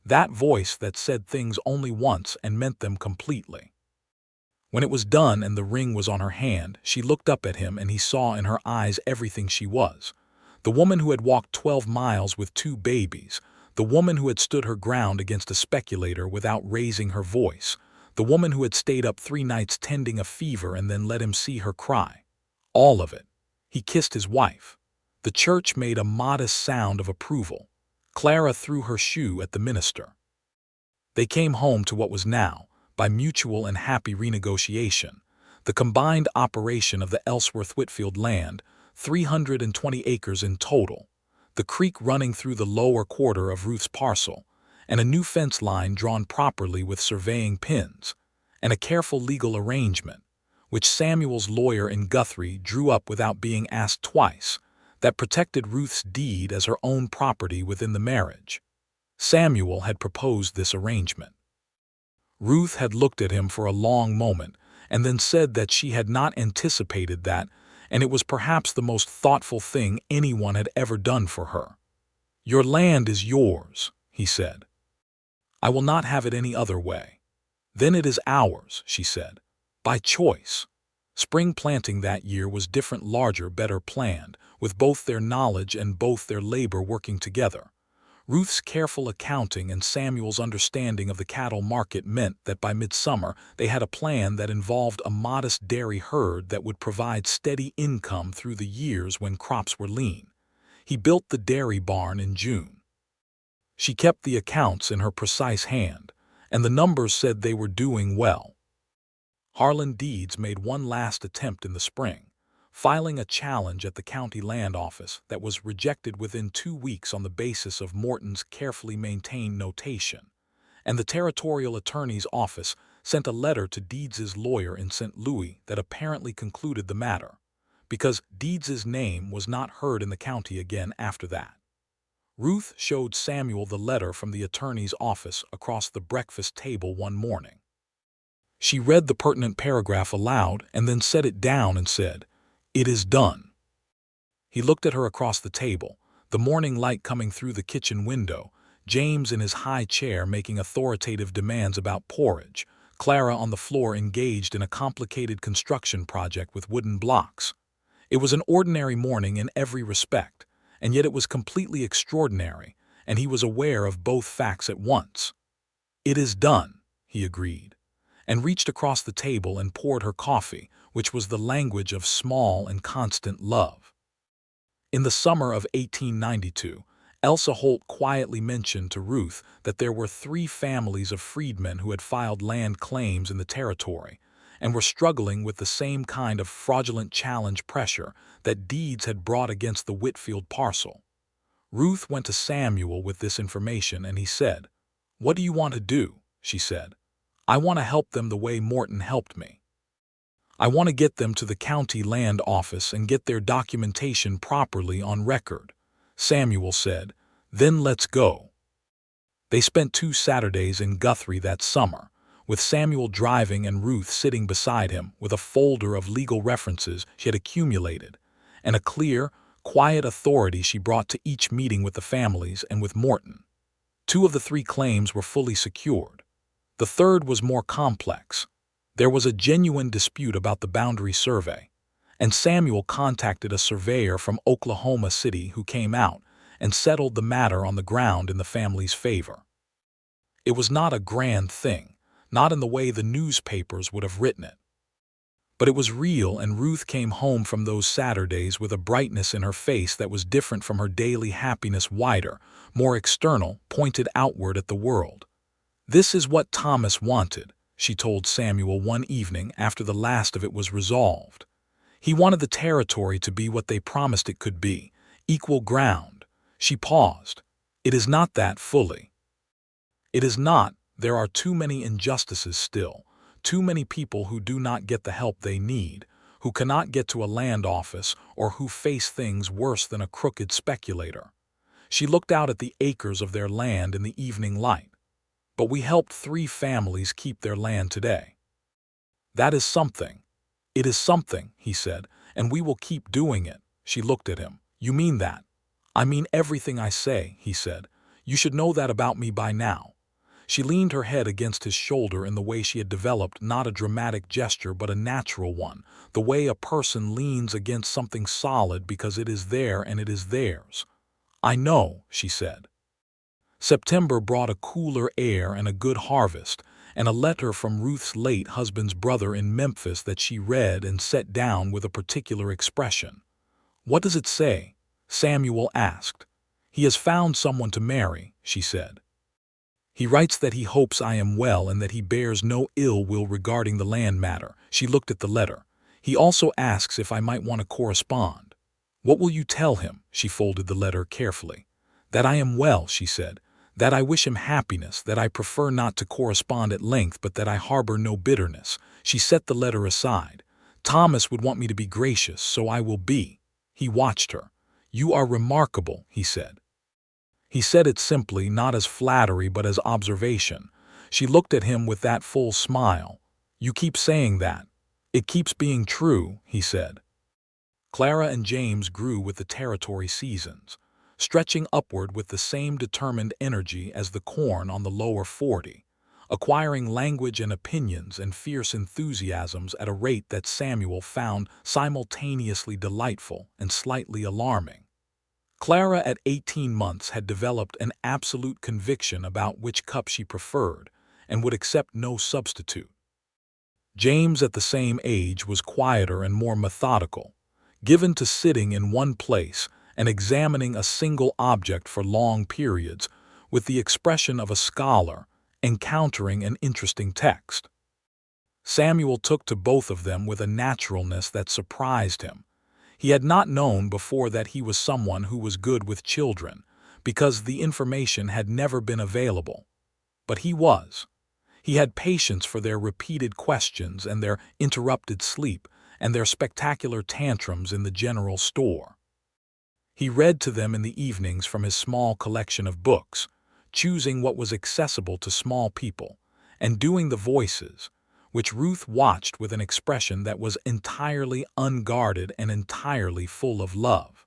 that voice that said things only once and meant them completely. When it was done and the ring was on her hand, she looked up at him and he saw in her eyes everything she was. The woman who had walked 12 miles with 2 babies, the woman who had stood her ground against a speculator without raising her voice, the woman who had stayed up 3 nights tending a fever and then let him see her cry. All of it. He kissed his wife. The church made a modest sound of approval. Clara threw her shoe at the minister. They came home to what was now, by mutual and happy renegotiation, the combined operation of the Ellsworth Whitfield land, 320 acres in total, the creek running through the lower quarter of Ruth's parcel, and a new fence line drawn properly with surveying pins, and a careful legal arrangement, which Samuel's lawyer in Guthrie drew up without being asked twice, that protected Ruth's deed as her own property within the marriage. Samuel had proposed this arrangement. Ruth had looked at him for a long moment and then said that she had not anticipated that, and it was perhaps the most thoughtful thing anyone had ever done for her. "Your land is yours," he said. "I will not have it any other way." "Then it is ours," she said, "by choice." Spring planting that year was different, larger, better planned, with both their knowledge and both their labor working together. Ruth's careful accounting and Samuel's understanding of the cattle market meant that by midsummer they had a plan that involved a modest dairy herd that would provide steady income through the years when crops were lean. He built the dairy barn in June. She kept the accounts in her precise hand, and the numbers said they were doing well. Harlan Deeds made one last attempt in the spring, filing a challenge at the county land office that was rejected within 2 weeks on the basis of Morton's carefully maintained notation, and the territorial attorney's office sent a letter to Deeds's lawyer in St. Louis that apparently concluded the matter, because Deeds's name was not heard in the county again after that. Ruth showed Samuel the letter from the attorney's office across the breakfast table one morning. She read the pertinent paragraph aloud and then set it down and said, "It is done." He looked at her across the table, the morning light coming through the kitchen window, James in his high chair making authoritative demands about porridge, Clara on the floor engaged in a complicated construction project with wooden blocks. It was an ordinary morning in every respect, and yet it was completely extraordinary, and he was aware of both facts at once. "It is done," he agreed, and reached across the table and poured her coffee, which was the language of small and constant love. In the summer of 1892, Elsa Holt quietly mentioned to Ruth that there were 3 families of freedmen who had filed land claims in the territory and were struggling with the same kind of fraudulent challenge pressure that Deeds had brought against the Whitfield parcel. Ruth went to Samuel with this information and he said, "What do you want to do?" she said. "I want to help them the way Morton helped me. I want to get them to the county land office and get their documentation properly on record." Samuel said, "Then let's go." They spent 2 Saturdays in Guthrie that summer, with Samuel driving and Ruth sitting beside him with a folder of legal references she had accumulated, and a clear, quiet authority she brought to each meeting with the families and with Morton. 2 of the 3 claims were fully secured. The third was more complex. There was a genuine dispute about the boundary survey, and Samuel contacted a surveyor from Oklahoma City who came out and settled the matter on the ground in the family's favor. It was not a grand thing, not in the way the newspapers would have written it. But it was real, and Ruth came home from those Saturdays with a brightness in her face that was different from her daily happiness, wider, more external, pointed outward at the world. "This is what Thomas wanted," she told Samuel one evening after the last of it was resolved. "He wanted the territory to be what they promised it could be, equal ground." She paused. "It is not that fully. It is not. There are too many injustices still, too many people who do not get the help they need, who cannot get to a land office, or who face things worse than a crooked speculator. She looked out at the acres of their land in the evening light. But we helped 3 families keep their land today. That is something. It is something, he said, and we will keep doing it. She looked at him. You mean that? I mean everything I say, he said. You should know that about me by now. She leaned her head against his shoulder in the way she had developed, not a dramatic gesture but a natural one, the way a person leans against something solid because it is there and it is theirs. I know, she said. September brought a cooler air and a good harvest, and a letter from Ruth's late husband's brother in Memphis that she read and set down with a particular expression. What does it say? Samuel asked. He has found someone to marry, she said. He writes that he hopes I am well and that he bears no ill will regarding the land matter. She looked at the letter. He also asks if I might want to correspond. What will you tell him? She folded the letter carefully. That I am well, she said. That I wish him happiness, that I prefer not to correspond at length, but that I harbor no bitterness. She set the letter aside. Thomas would want me to be gracious, so I will be. He watched her. You are remarkable, he said. He said it simply, not as flattery but as observation. She looked at him with that full smile. You keep saying that. It keeps being true, he said. Clara and James grew with the territory seasons, stretching upward with the same determined energy as the corn on the lower 40, acquiring language and opinions and fierce enthusiasms at a rate that Samuel found simultaneously delightful and slightly alarming. Clara at 18 months had developed an absolute conviction about which cup she preferred and would accept no substitute. James at the same age was quieter and more methodical, given to sitting in one place and examining a single object for long periods with the expression of a scholar encountering an interesting text. Samuel took to both of them with a naturalness that surprised him. He had not known before that he was someone who was good with children, because the information had never been available. But he was. He had patience for their repeated questions and their interrupted sleep and their spectacular tantrums in the general store. He read to them in the evenings from his small collection of books, choosing what was accessible to small people, and doing the voices, which Ruth watched with an expression that was entirely unguarded and entirely full of love.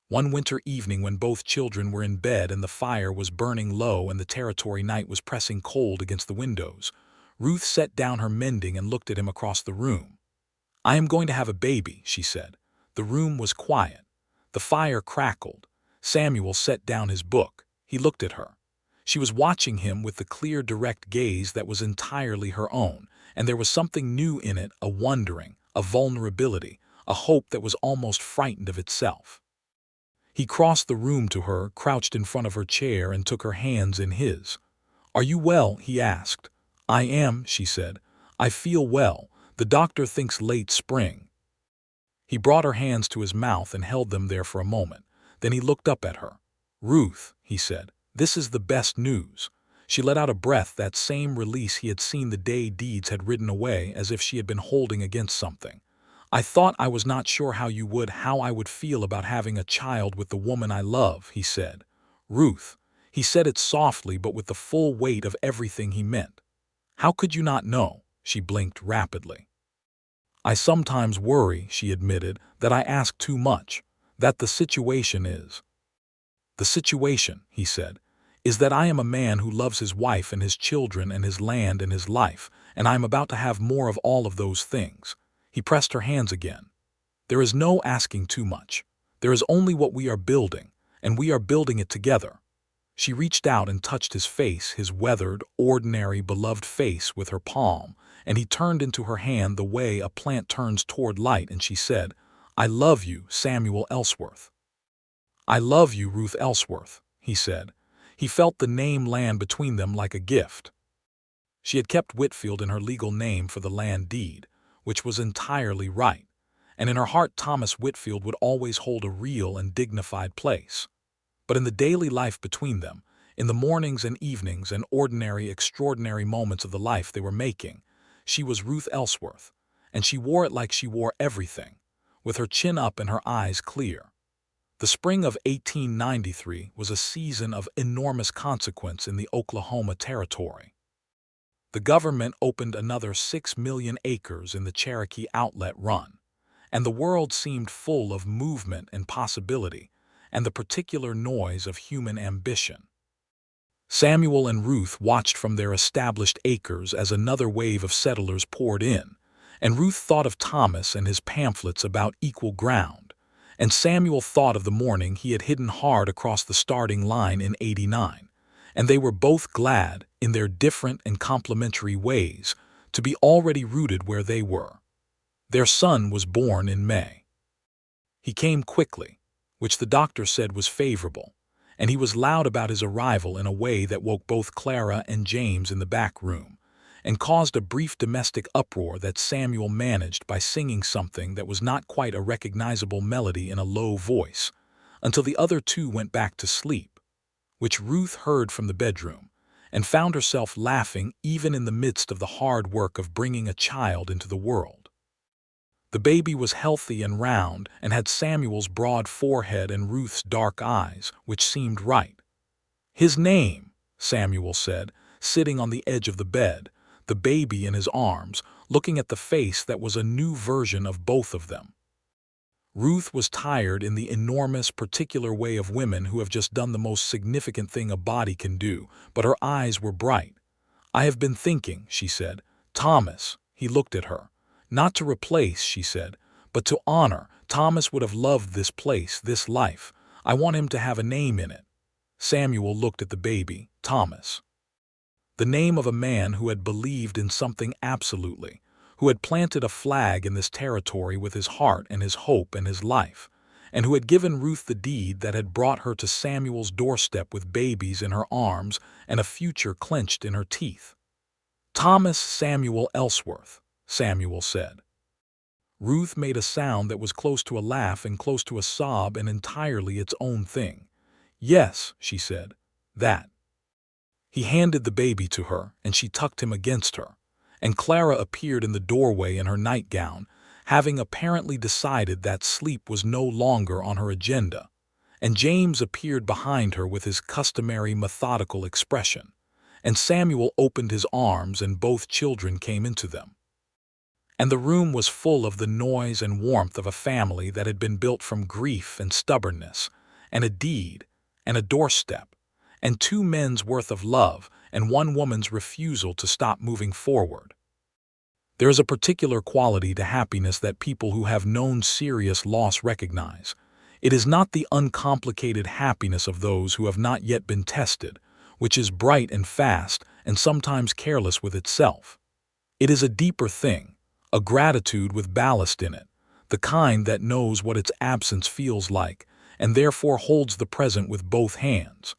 One winter evening when both children were in bed and the fire was burning low and the territory night was pressing cold against the windows, Ruth set down her mending and looked at him across the room. I am going to have a baby, she said. The room was quiet. The fire crackled. Samuel set down his book. He looked at her. She was watching him with the clear, direct gaze that was entirely her own, and there was something new in it, a wondering, a vulnerability, a hope that was almost frightened of itself. He crossed the room to her, crouched in front of her chair, and took her hands in his. Are you well? He asked. I am, she said. I feel well. The doctor thinks late spring. He brought her hands to his mouth and held them there for a moment. Then he looked up at her. Ruth, he said, this is the best news. She let out a breath, that same release he had seen the day deeds had ridden away, as if she had been holding against something. I thought I was not sure how I would feel about having a child with the woman I love, he said. Ruth. He said it softly but with the full weight of everything he meant. How could you not know? She blinked rapidly. I sometimes worry, she admitted, that I ask too much, that the situation is. The situation, he said, is that I am a man who loves his wife and his children and his land and his life, and I am about to have more of all of those things. He pressed her hands again. There is no asking too much. There is only what we are building, and we are building it together. She reached out and touched his face, his weathered, ordinary, beloved face, with her palm, and he turned into her hand the way a plant turns toward light, and she said, I love you, Samuel Ellsworth. I love you, Ruth Ellsworth, he said. He felt the name land between them like a gift. She had kept Whitfield in her legal name for the land deed, which was entirely right, and in her heart Thomas Whitfield would always hold a real and dignified place. But in the daily life between them, in the mornings and evenings and ordinary, extraordinary moments of the life they were making, She was Ruth Ellsworth, and she wore it like she wore everything, with her chin up and her eyes clear. The spring of 1893 was a season of enormous consequence in the Oklahoma Territory. The government opened another 6 million acres in the Cherokee Outlet Run, and the world seemed full of movement and possibility, and the particular noise of human ambition. Samuel and Ruth watched from their established acres as another wave of settlers poured in, and Ruth thought of Thomas and his pamphlets about equal ground, and Samuel thought of the morning he had hidden hard across the starting line in '89, and they were both glad, in their different and complementary ways, to be already rooted where they were. Their son was born in May. He came quickly, which the doctor said was favorable, and he was loud about his arrival in a way that woke both Clara and James in the back room, and caused a brief domestic uproar that Samuel managed by singing something that was not quite a recognizable melody in a low voice, until the other two went back to sleep, which Ruth heard from the bedroom, and found herself laughing even in the midst of the hard work of bringing a child into the world. The baby was healthy and round and had Samuel's broad forehead and Ruth's dark eyes, which seemed right. "His name," Samuel said, sitting on the edge of the bed, the baby in his arms, looking at the face that was a new version of both of them. Ruth was tired in the enormous, particular way of women who have just done the most significant thing a body can do, but her eyes were bright. "I have been thinking," she said. "Thomas," he looked at her. "Not to replace," she said, "but to honor. Thomas would have loved this place, this life. I want him to have a name in it." Samuel looked at the baby, Thomas. The name of a man who had believed in something absolutely, who had planted a flag in this territory with his heart and his hope and his life, and who had given Ruth the deed that had brought her to Samuel's doorstep with babies in her arms and a future clenched in her teeth. "Thomas Samuel Ellsworth," Samuel said. Ruth made a sound that was close to a laugh and close to a sob and entirely its own thing. "Yes," she said, "that." He handed the baby to her, and she tucked him against her, and Clara appeared in the doorway in her nightgown, having apparently decided that sleep was no longer on her agenda, and James appeared behind her with his customary methodical expression, and Samuel opened his arms and both children came into them. And the room was full of the noise and warmth of a family that had been built from grief and stubbornness, and a deed, and a doorstep, and 2 men's worth of love, and 1 woman's refusal to stop moving forward. There is a particular quality to happiness that people who have known serious loss recognize. It is not the uncomplicated happiness of those who have not yet been tested, which is bright and fast and sometimes careless with itself. It is a deeper thing, a gratitude with ballast in it, the kind that knows what its absence feels like, and therefore holds the present with both hands.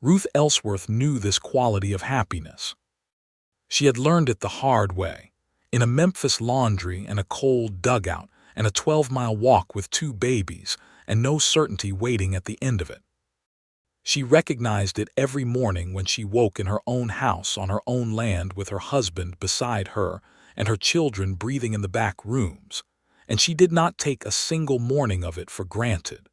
Ruth Ellsworth knew this quality of happiness. She had learned it the hard way, in a Memphis laundry and a cold dugout and a 12-mile walk with 2 babies and no certainty waiting at the end of it. She recognized it every morning when she woke in her own house on her own land with her husband beside her and her children breathing in the back rooms, and she did not take a single morning of it for granted.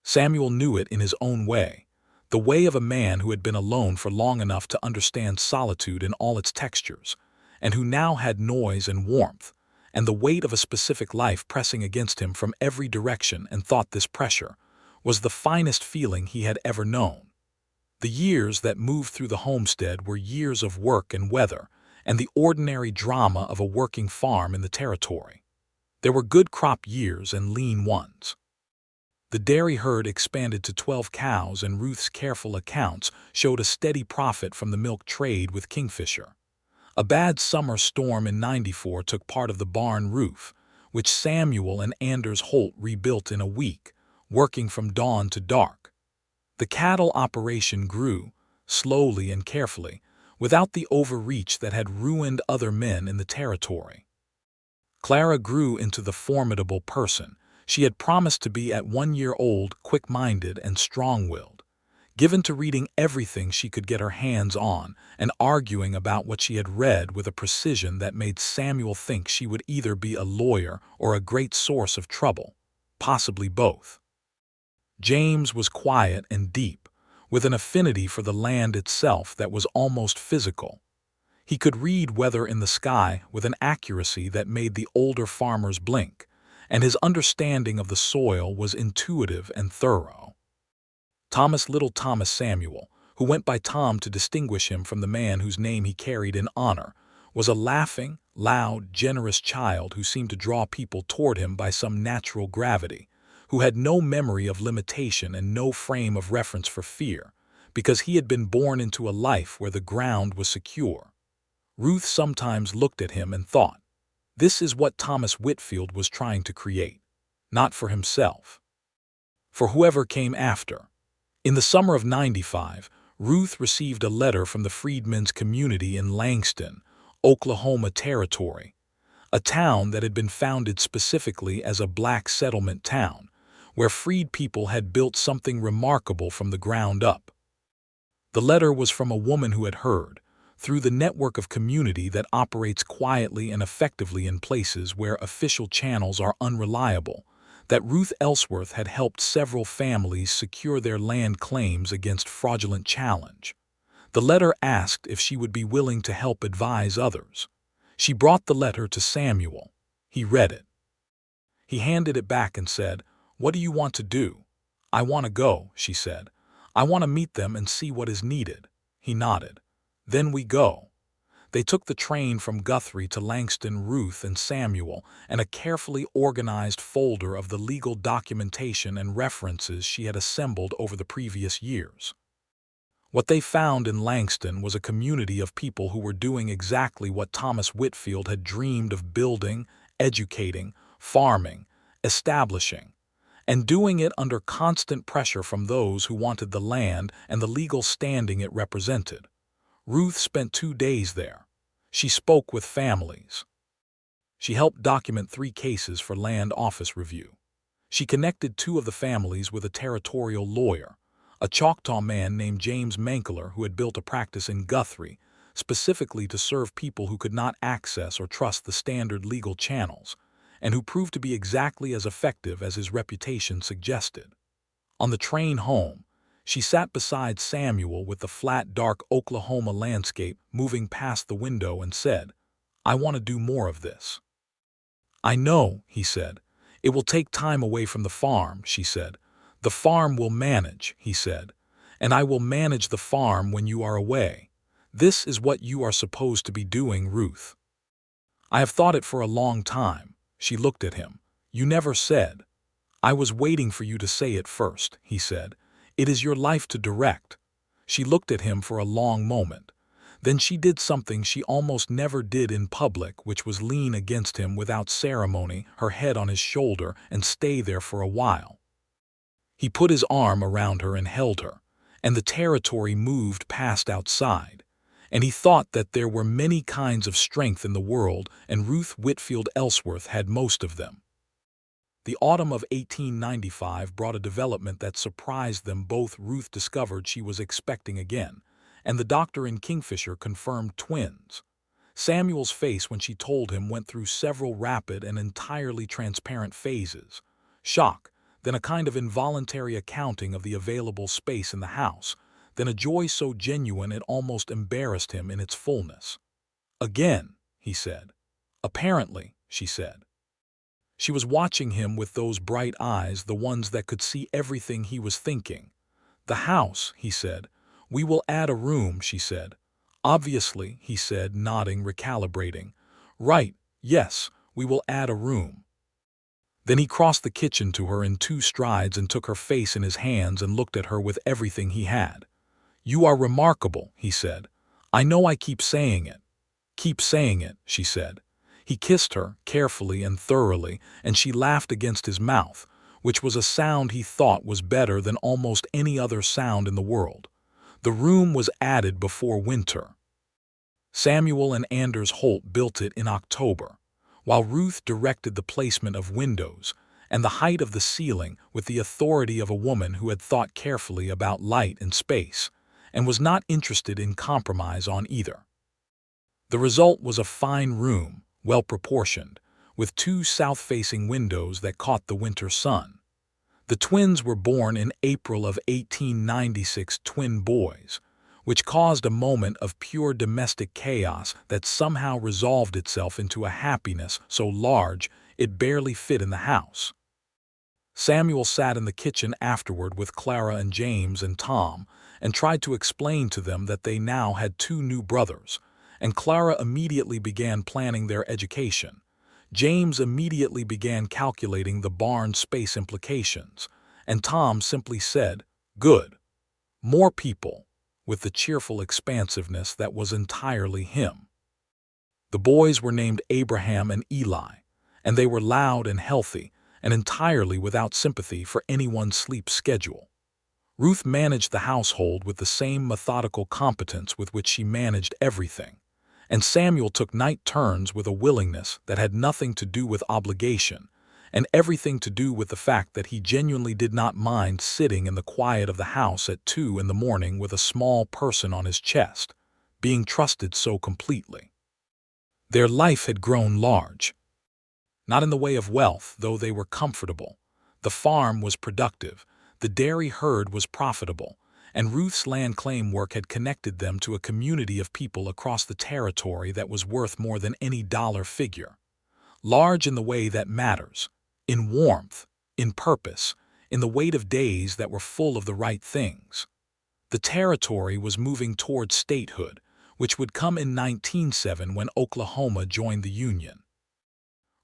Samuel knew it in his own way, the way of a man who had been alone for long enough to understand solitude in all its textures, and who now had noise and warmth, and the weight of a specific life pressing against him from every direction, and thought this pressure was the finest feeling he had ever known. The years that moved through the homestead were years of work and weather, and the ordinary drama of a working farm in the territory. There were good crop years and lean ones. The dairy herd expanded to 12 cows, and Ruth's careful accounts showed a steady profit from the milk trade with Kingfisher. A bad summer storm in '94 took part of the barn roof, which Samuel and Anders Holt rebuilt in a week, working from dawn to dark. The cattle operation grew, slowly and carefully, without the overreach that had ruined other men in the territory. Clara grew into the formidable person she had promised to be at 1 year old, quick-minded and strong-willed. given to reading everything she could get her hands on and arguing about what she had read with a precision that made Samuel think she would either be a lawyer or a great source of trouble, possibly both. James was quiet and deep, with an affinity for the land itself that was almost physical. He could read weather in the sky with an accuracy that made the older farmers blink, and his understanding of the soil was intuitive and thorough. Little Thomas Samuel, who went by Tom to distinguish him from the man whose name he carried in honor, was a laughing, loud, generous child who seemed to draw people toward him by some natural gravity, who had no memory of limitation and no frame of reference for fear, because he had been born into a life where the ground was secure. Ruth sometimes looked at him and thought, this is what Thomas Whitfield was trying to create, not for himself, for whoever came after. In the summer of '95, Ruth received a letter from the freedmen's community in Langston, Oklahoma Territory, a town that had been founded specifically as a black settlement town, where freed people had built something remarkable from the ground up. The letter was from a woman who had heard, through the network of community that operates quietly and effectively in places where official channels are unreliable, that Ruth Ellsworth had helped several families secure their land claims against fraudulent challenge. The letter asked if she would be willing to help advise others. She brought the letter to Samuel. He read it. He handed it back and said, "What do you want to do?" "I want to go," she said. "I want to meet them and see what is needed." He nodded. "Then we go." They took the train from Guthrie to Langston. Ruth and Samuel, and a carefully organized folder of the legal documentation and references she had assembled over the previous years. What they found in Langston was a community of people who were doing exactly what Thomas Whitfield had dreamed of building, educating, farming, establishing, and doing it under constant pressure from those who wanted the land and the legal standing it represented. Ruth spent 2 days there. She spoke with families. She helped document 3 cases for land office review. She connected 2 of the families with a territorial lawyer, a Choctaw man named James Mankler who had built a practice in Guthrie, specifically to serve people who could not access or trust the standard legal channels, and who proved to be exactly as effective as his reputation suggested. On the train home, she sat beside Samuel with the flat, dark Oklahoma landscape moving past the window and said, "I want to do more of this." "I know," he said. "It will take time away from the farm," she said. "The farm will manage," he said. "And I will manage the farm when you are away. This is what you are supposed to be doing, Ruth." "I have thought it for a long time." She looked at him. "You never said." "I was waiting for you to say it first," he said. "It is your life to direct." She looked at him for a long moment. Then she did something she almost never did in public, which was lean against him without ceremony, her head on his shoulder, and stay there for a while. He put his arm around her and held her, and the territory moved past outside. And he thought that there were many kinds of strength in the world, and Ruth Whitfield Ellsworth had most of them. The autumn of 1895 brought a development that surprised them both. Ruth discovered she was expecting again, and the doctor in Kingfisher confirmed twins. Samuel's face when she told him went through several rapid and entirely transparent phases: shock, then a kind of involuntary accounting of the available space in the house, then a joy so genuine it almost embarrassed him in its fullness. "Again," he said. "Apparently," she said. She was watching him with those bright eyes, the ones that could see everything he was thinking. "The house," he said. "We will add a room," she said. "Obviously," he said, nodding, recalibrating. "Right, yes, we will add a room." Then he crossed the kitchen to her in 2 strides and took her face in his hands and looked at her with everything he had. "You are remarkable," he said. "I know I keep saying it." "Keep saying it," she said. He kissed her, carefully and thoroughly, and she laughed against his mouth, which was a sound he thought was better than almost any other sound in the world. The room was added before winter. Samuel and Anders Holt built it in October, while Ruth directed the placement of windows, and the height of the ceiling with the authority of a woman who had thought carefully about light and space, and was not interested in compromise on either. The result was a fine room, well-proportioned, with two south-facing windows that caught the winter sun. The twins were born in April of 1896, twin boys, which caused a moment of pure domestic chaos that somehow resolved itself into a happiness so large it barely fit in the house. Samuel sat in the kitchen afterward with Clara and James and Tom and tried to explain to them that they now had two new brothers, and Clara immediately began planning their education. James immediately began calculating the barn space implications, and Tom simply said, "Good. More people," with the cheerful expansiveness that was entirely him. The boys were named Abraham and Eli, and they were loud and healthy, and entirely without sympathy for anyone's sleep schedule. Ruth managed the household with the same methodical competence with which she managed everything, and Samuel took night turns with a willingness that had nothing to do with obligation, and everything to do with the fact that he genuinely did not mind sitting in the quiet of the house at 2 in the morning with a small person on his chest, being trusted so completely. Their life had grown large. Not in the way of wealth, though they were comfortable. The farm was productive, the dairy herd was profitable, and Ruth's land claim work had connected them to a community of people across the territory that was worth more than any dollar figure. Large in the way that matters, in warmth, in purpose, in the weight of days that were full of the right things. The territory was moving toward statehood, which would come in 1907 when Oklahoma joined the Union.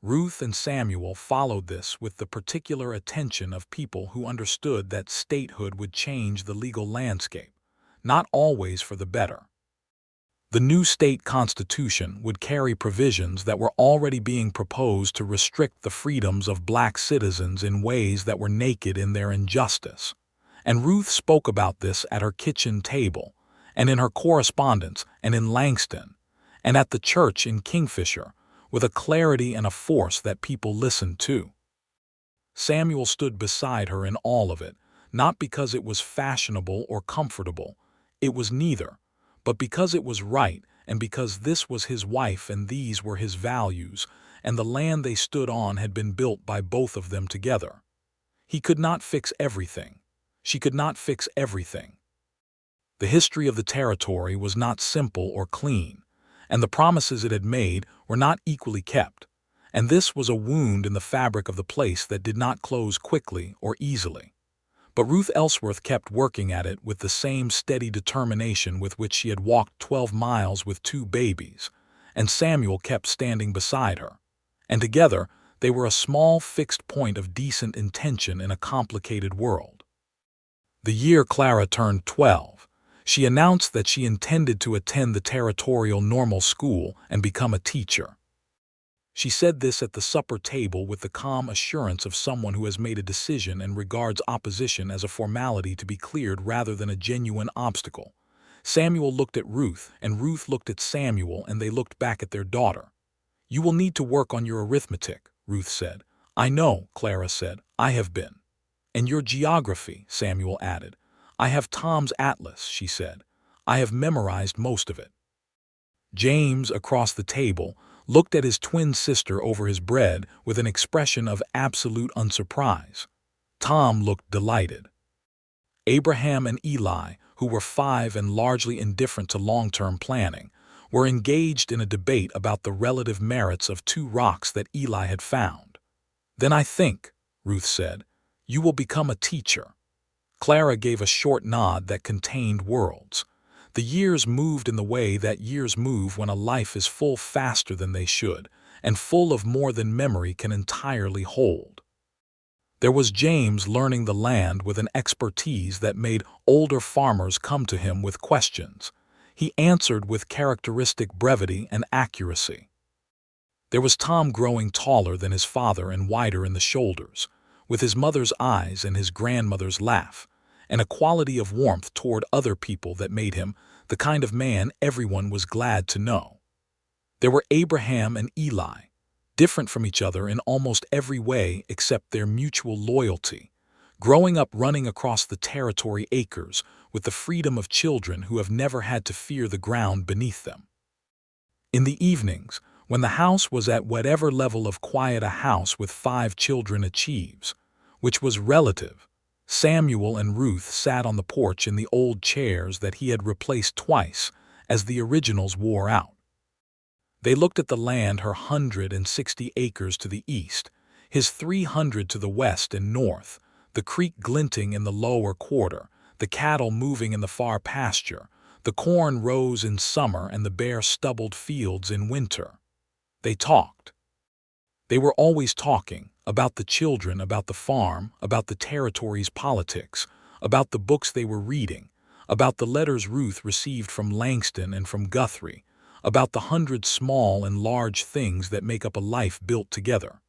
Ruth and Samuel followed this with the particular attention of people who understood that statehood would change the legal landscape, not always for the better. The new state constitution would carry provisions that were already being proposed to restrict the freedoms of black citizens in ways that were naked in their injustice. And Ruth spoke about this at her kitchen table, and in her correspondence, and in Langston, and at the church in Kingfisher, with a clarity and a force that people listened to. Samuel stood beside her in all of it, not because it was fashionable or comfortable. It was neither, but because it was right, and because this was his wife and these were his values, and the land they stood on had been built by both of them together. He could not fix everything. She could not fix everything. The history of the territory was not simple or clean, and the promises it had made were not equally kept, and this was a wound in the fabric of the place that did not close quickly or easily. But Ruth Ellsworth kept working at it with the same steady determination with which she had walked 12 miles with 2 babies, and Samuel kept standing beside her, and together they were a small fixed point of decent intention in a complicated world. The year Clara turned 12, she announced that she intended to attend the territorial normal school and become a teacher. She said this at the supper table with the calm assurance of someone who has made a decision and regards opposition as a formality to be cleared rather than a genuine obstacle. Samuel looked at Ruth, and Ruth looked at Samuel, and they looked back at their daughter. "You will need to work on your arithmetic," Ruth said. "I know," Clara said. "I have been." "And your geography," Samuel added. "I have Tom's atlas," she said. "I have memorized most of it." James, across the table, looked at his twin sister over his bread with an expression of absolute unsurprise. Tom looked delighted. Abraham and Eli, who were 5 and largely indifferent to long-term planning, were engaged in a debate about the relative merits of 2 rocks that Eli had found. "Then I think," Ruth said, "you will become a teacher." Clara gave a short nod that contained worlds. The years moved in the way that years move when a life is full faster than they should, and full of more than memory can entirely hold. There was James learning the land with an expertise that made older farmers come to him with questions. He answered with characteristic brevity and accuracy. There was Tom growing taller than his father and wider in the shoulders, with his mother's eyes and his grandmother's laugh, and a quality of warmth toward other people that made him the kind of man everyone was glad to know. There were Abraham and Eli, different from each other in almost every way except their mutual loyalty, growing up running across the territory acres with the freedom of children who have never had to fear the ground beneath them. In the evenings, when the house was at whatever level of quiet a house with 5 children achieves, which was relative, Samuel and Ruth sat on the porch in the old chairs that he had replaced twice as the originals wore out. They looked at the land, her 160 acres to the east, his 300 to the west and north, the creek glinting in the lower quarter, the cattle moving in the far pasture, the corn rose in summer and the bare stubbled fields in winter. They talked. They were always talking, about the children, about the farm, about the territory's politics, about the books they were reading, about the letters Ruth received from Langston and from Guthrie, about the 100 small and large things that make up a life built together.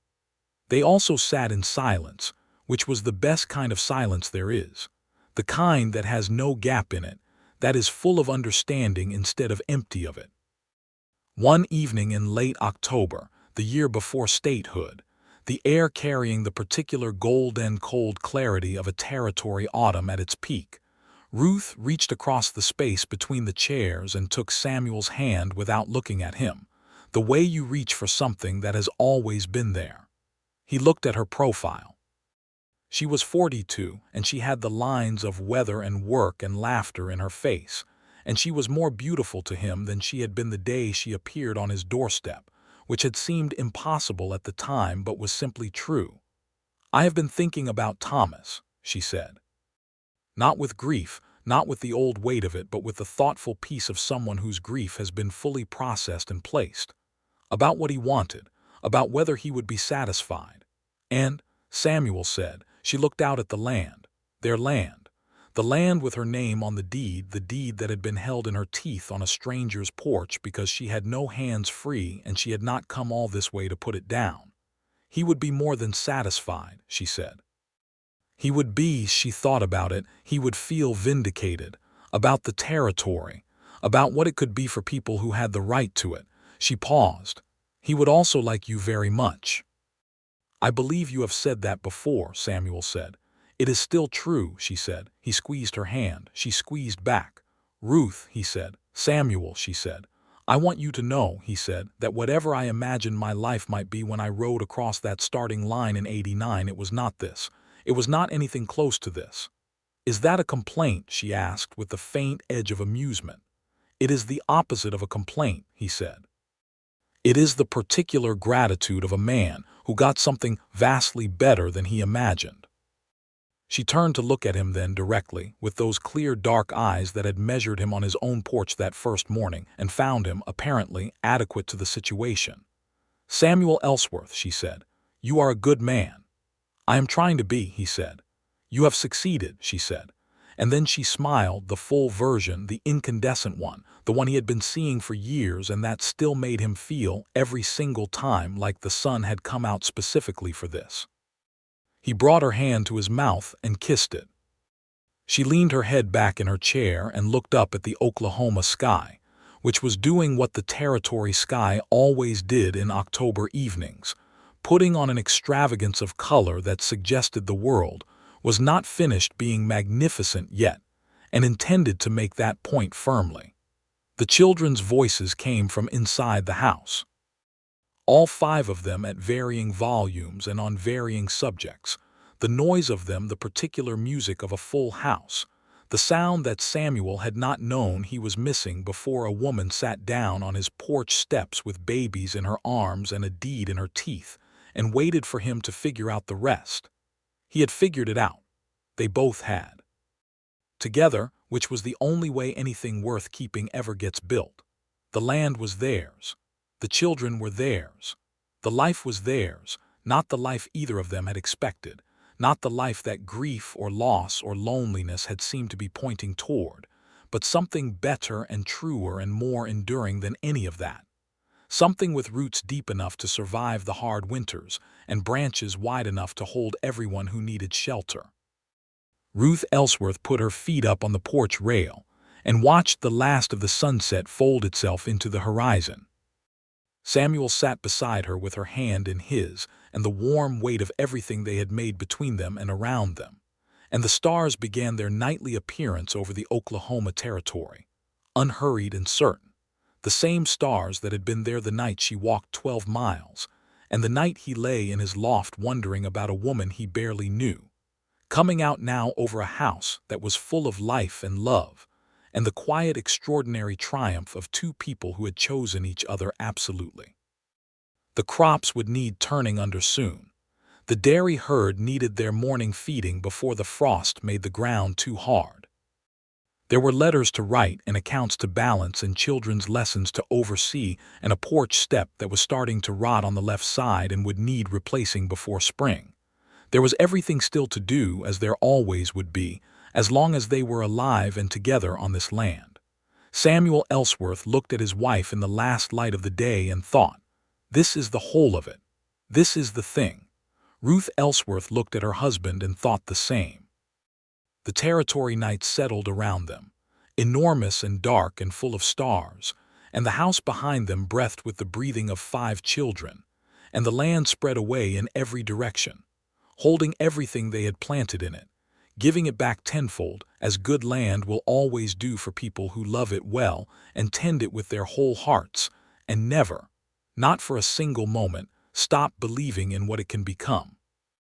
They also sat in silence, which was the best kind of silence there is, the kind that has no gap in it, that is full of understanding instead of empty of it. One evening in late October, the year before statehood, the air carrying the particular golden cold clarity of a territory autumn at its peak, Ruth reached across the space between the chairs and took Samuel's hand without looking at him, the way you reach for something that has always been there. He looked at her profile. She was 42, and she had the lines of weather and work and laughter in her face, and she was more beautiful to him than she had been the day she appeared on his doorstep, which had seemed impossible at the time but was simply true. "I have been thinking about Thomas," she said. Not with grief, not with the old weight of it, but with the thoughtful peace of someone whose grief has been fully processed and placed. About what he wanted, about whether he would be satisfied. And, Samuel said, she looked out at the land, their land, the land with her name on the deed that had been held in her teeth on a stranger's porch because she had no hands free and she had not come all this way to put it down. He would be more than satisfied, she said. He would be, she thought about it, he would feel vindicated, about the territory, about what it could be for people who had the right to it. She paused. He would also like you very much. "I believe you have said that before," Samuel said. "It is still true," she said. He squeezed her hand. She squeezed back. "Ruth," he said. "Samuel," she said. "I want you to know," he said, "that whatever I imagined my life might be when I rode across that starting line in '89, it was not this. It was not anything close to this." "Is that a complaint?" she asked with the faint edge of amusement. "It is the opposite of a complaint," he said. "It is the particular gratitude of a man who got something vastly better than he imagined." She turned to look at him then directly, with those clear dark eyes that had measured him on his own porch that first morning and found him, apparently, adequate to the situation. "Samuel Ellsworth," she said, "you are a good man." "I am trying to be," he said. "You have succeeded," she said. And then she smiled, the full version, the incandescent one, the one he had been seeing for years, and that still made him feel, every single time, like the sun had come out specifically for this. He brought her hand to his mouth and kissed it. She leaned her head back in her chair and looked up at the Oklahoma sky, which was doing what the territory sky always did in October evenings, putting on an extravagance of color that suggested the world was not finished being magnificent yet, and intended to make that point firmly. The children's voices came from inside the house. All 5 of them at varying volumes and on varying subjects, the noise of them the particular music of a full house, the sound that Samuel had not known he was missing before a woman sat down on his porch steps with babies in her arms and a deed in her teeth, and waited for him to figure out the rest. He had figured it out. They both had. Together, which was the only way anything worth keeping ever gets built. The land was theirs. The children were theirs. The life was theirs, not the life either of them had expected, not the life that grief or loss or loneliness had seemed to be pointing toward, but something better and truer and more enduring than any of that. Something with roots deep enough to survive the hard winters and branches wide enough to hold everyone who needed shelter. Ruth Ellsworth put her feet up on the porch rail and watched the last of the sunset fold itself into the horizon. Samuel sat beside her with her hand in his, and the warm weight of everything they had made between them and around them. And the stars began their nightly appearance over the Oklahoma territory, unhurried and certain. The same stars that had been there the night she walked 12 miles, and the night he lay in his loft wondering about a woman he barely knew, coming out now over a house that was full of life and love, and the quiet, extraordinary triumph of two people who had chosen each other absolutely. The crops would need turning under soon. The dairy herd needed their morning feeding before the frost made the ground too hard. There were letters to write and accounts to balance and children's lessons to oversee and a porch step that was starting to rot on the left side and would need replacing before spring. There was everything still to do, as there always would be, as long as they were alive and together on this land. Samuel Ellsworth looked at his wife in the last light of the day and thought, "This is the whole of it. This is the thing." Ruth Ellsworth looked at her husband and thought the same. The territory night settled around them, enormous and dark and full of stars, and the house behind them breathed with the breathing of 5 children, and the land spread away in every direction, holding everything they had planted in it, giving it back tenfold, as good land will always do for people who love it well and tend it with their whole hearts, and never, not for a single moment, stop believing in what it can become.